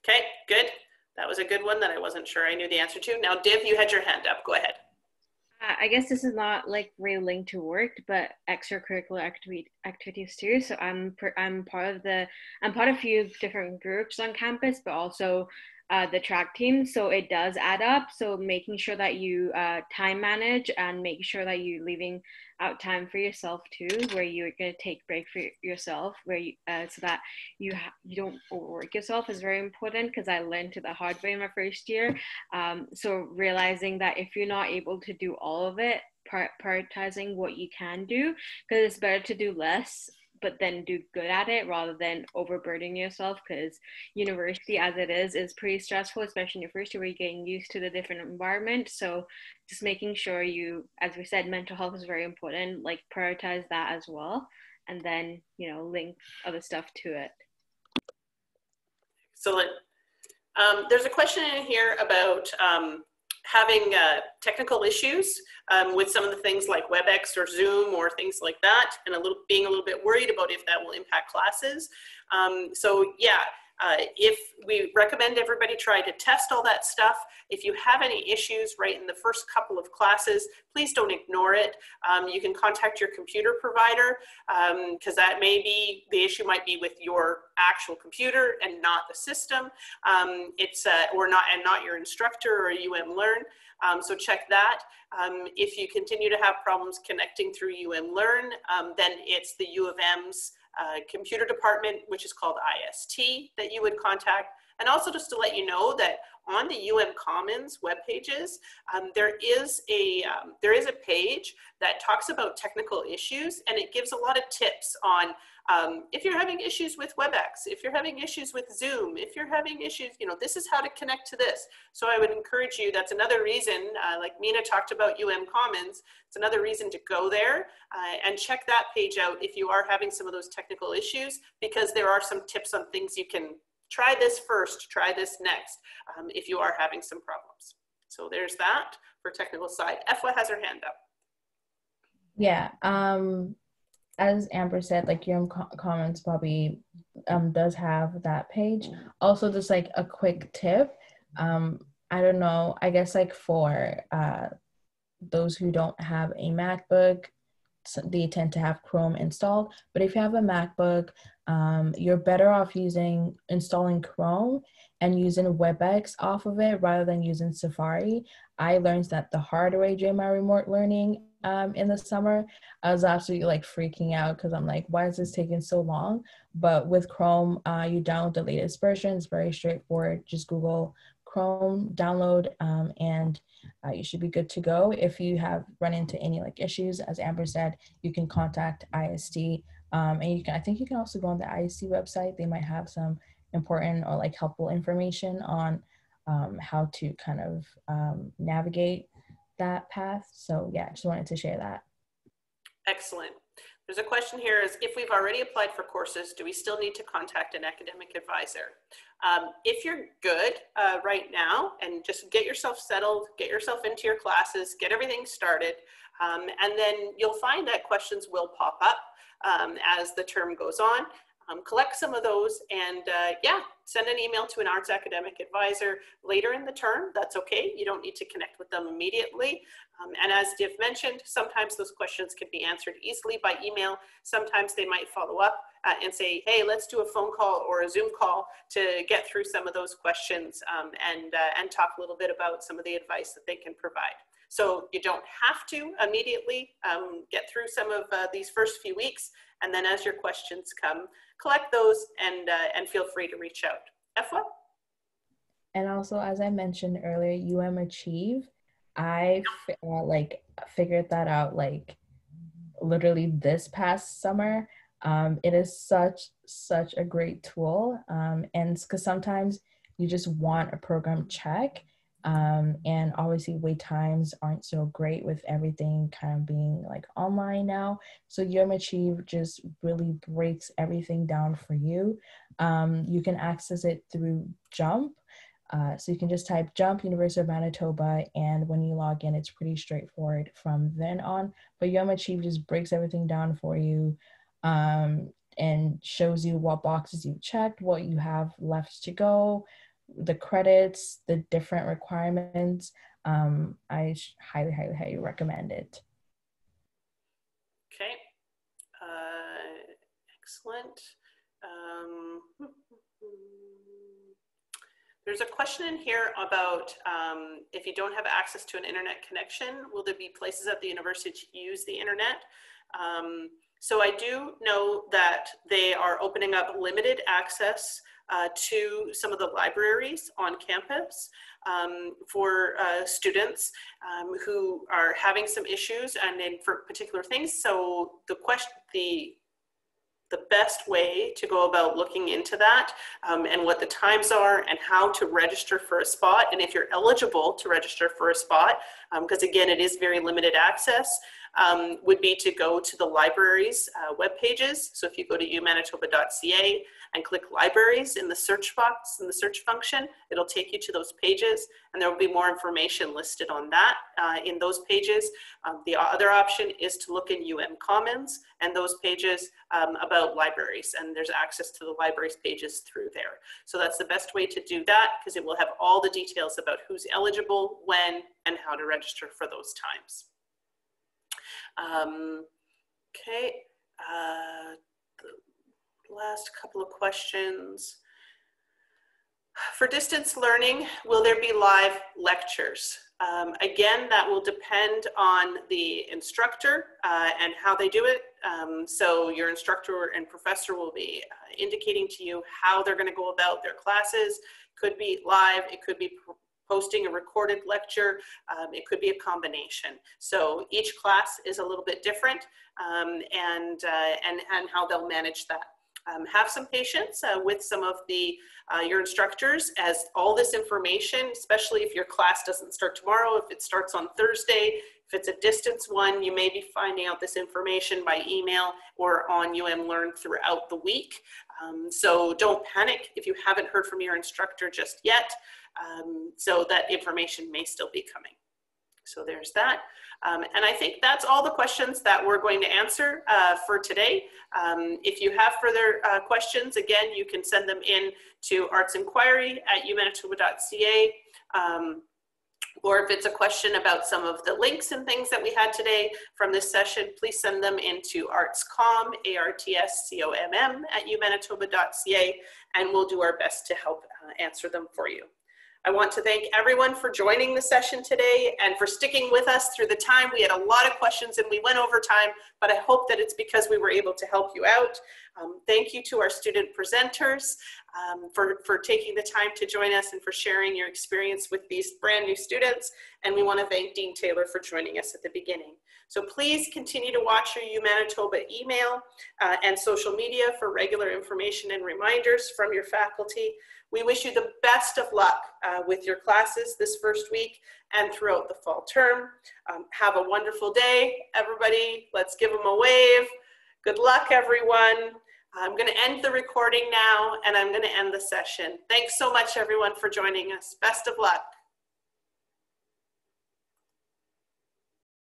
Okay, good. That was a good one that I wasn't sure I knew the answer to. Now, Div, you had your hand up. Go ahead. I guess this is not really linked to work, but extracurricular activities too. So I'm part of a few different groups on campus, but also the track team. So it does add up. So making sure that you time manage, and making sure that you're leaving out time for yourself too, where you're going to take break for yourself, where you so that you don't overwork yourself is very important, because I learned to the hard way in my first year. So realizing that if you're not able to do all of it, prioritizing what you can do, because it's better to do less but then do good at it rather than overburdening yourself, because university as it is pretty stressful, especially in your first year where you're getting used to the different environment. So just making sure you, as we said, mental health is very important, prioritize that as well, and then link other stuff to it. Excellent. There's a question in here about having technical issues with some of the things like WebEx or Zoom or things like that, and being a little bit worried about if that will impact classes. So yeah, if we recommend everybody try to test all that stuff. If you have any issues right in the first couple of classes, please don't ignore it. You can contact your computer provider, because that may be, the issue might be with your actual computer and not the system. Or not your instructor or UM-Learn. So check that. If you continue to have problems connecting through UM-Learn, then it's the U of M's computer department, which is called IST, that you would contact. And also just to let you know that on the Commons web pages, there is a page that talks about technical issues, and it gives a lot of tips on if you're having issues with WebEx, if you're having issues with Zoom, if you're having issues, this is how to connect to this. So I would encourage you, that's another reason, like Mina talked about Commons, it's another reason to go there and check that page out if you are having some of those technical issues, because there are some tips on things you can try this first, try this next, if you are having some problems. So there's that for technical side. Efwa has her hand up. Yeah, as Amber said, like Commons probably does have that page. Also, just like a quick tip, I don't know, I guess like for those who don't have a MacBook, they tend to have Chrome installed, but if you have a MacBook, you're better off installing Chrome and using WebEx off of it rather than using Safari. I learned that the hard way during my remote learning in the summer. I was absolutely like freaking out because I'm like, why is this taking so long? But with Chrome, you download the latest version. It's very straightforward. Just Google Chrome, download, and you should be good to go. If you have run into any like issues, as Amber said, you can contact ISD, and I think you can also go on the ISD website. They might have some important or like helpful information on how to kind of navigate that path. So yeah, just wanted to share that. Excellent. There's a question here is, if we've already applied for courses, do we still need to contact an academic advisor? If you're good right now, and just get yourself settled, get yourself into your classes, get everything started, and then you'll find that questions will pop up as the term goes on. Collect some of those and yeah, send an email to an arts academic advisor later in the term. That's okay. You don't need to connect with them immediately. And as Div mentioned, sometimes those questions can be answered easily by email. Sometimes they might follow up and say, hey, let's do a phone call or a Zoom call to get through some of those questions and talk a little bit about some of the advice that they can provide. So you don't have to immediately get through some of these first few weeks. And then as your questions come, collect those and feel free to reach out. Efwa? And also, as I mentioned earlier, Achieve, I figured that out like literally this past summer. It is such a great tool, and because sometimes you just want a program check, and obviously wait times aren't so great with everything kind of being like online now. So Achieve just really breaks everything down for you. You can access it through Jump. So you can just type Jump University of Manitoba, and when you log in, it's pretty straightforward from then on. But Achieve just breaks everything down for you, and shows you what boxes you've checked, what you have left to go, the credits, the different requirements. I highly recommend it. Okay, excellent. There's a question in here about if you don't have access to an internet connection, will there be places at the university to use the internet? So I do know that they are opening up limited access to some of the libraries on campus for students who are having some issues and then for particular things. So the best way to go about looking into that and what the times are and how to register for a spot, and if you're eligible to register for a spot, because again, it is very limited access, would be to go to the library's web pages. So if you go to umanitoba.ca and click libraries in the search box, in the search function, it'll take you to those pages, and there will be more information listed on that in those pages. The other option is to look in Commons and those pages about libraries, and there's access to the libraries pages through there. So that's the best way to do that, because it will have all the details about who's eligible, when, and how to register for those times. Okay, the last couple of questions. For distance learning, will there be live lectures? Again, that will depend on the instructor and how they do it. So your instructor and professor will be indicating to you how they're going to go about their classes. Could be live, it could be posting a recorded lecture, it could be a combination. So each class is a little bit different and how they'll manage that. Have some patience with some of your instructors, as all this information, especially if your class doesn't start tomorrow, if it starts on Thursday, if it's a distance one, you may be finding out this information by email or on Learn throughout the week. So don't panic if you haven't heard from your instructor just yet. So that information may still be coming. So there's that. And I think that's all the questions that we're going to answer for today. If you have further questions, again, you can send them in to artsinquiry@umanitoba.ca. Or if it's a question about some of the links and things that we had today from this session, please send them into artscomm, ARTSCOMM @umanitoba.ca, and we'll do our best to help answer them for you. I want to thank everyone for joining the session today and for sticking with us through the time. We had a lot of questions and we went over time, but I hope that it's because we were able to help you out. Thank you to our student presenters for taking the time to join us and for sharing your experience with these brand new students. And we want to thank Dean Taylor for joining us at the beginning. So please continue to watch your UManitoba email and social media for regular information and reminders from your faculty. We wish you the best of luck with your classes this first week and throughout the fall term. Have a wonderful day, everybody. Let's give them a wave. Good luck, everyone. I'm going to end the recording now, and I'm going to end the session. Thanks so much, everyone, for joining us. Best of luck.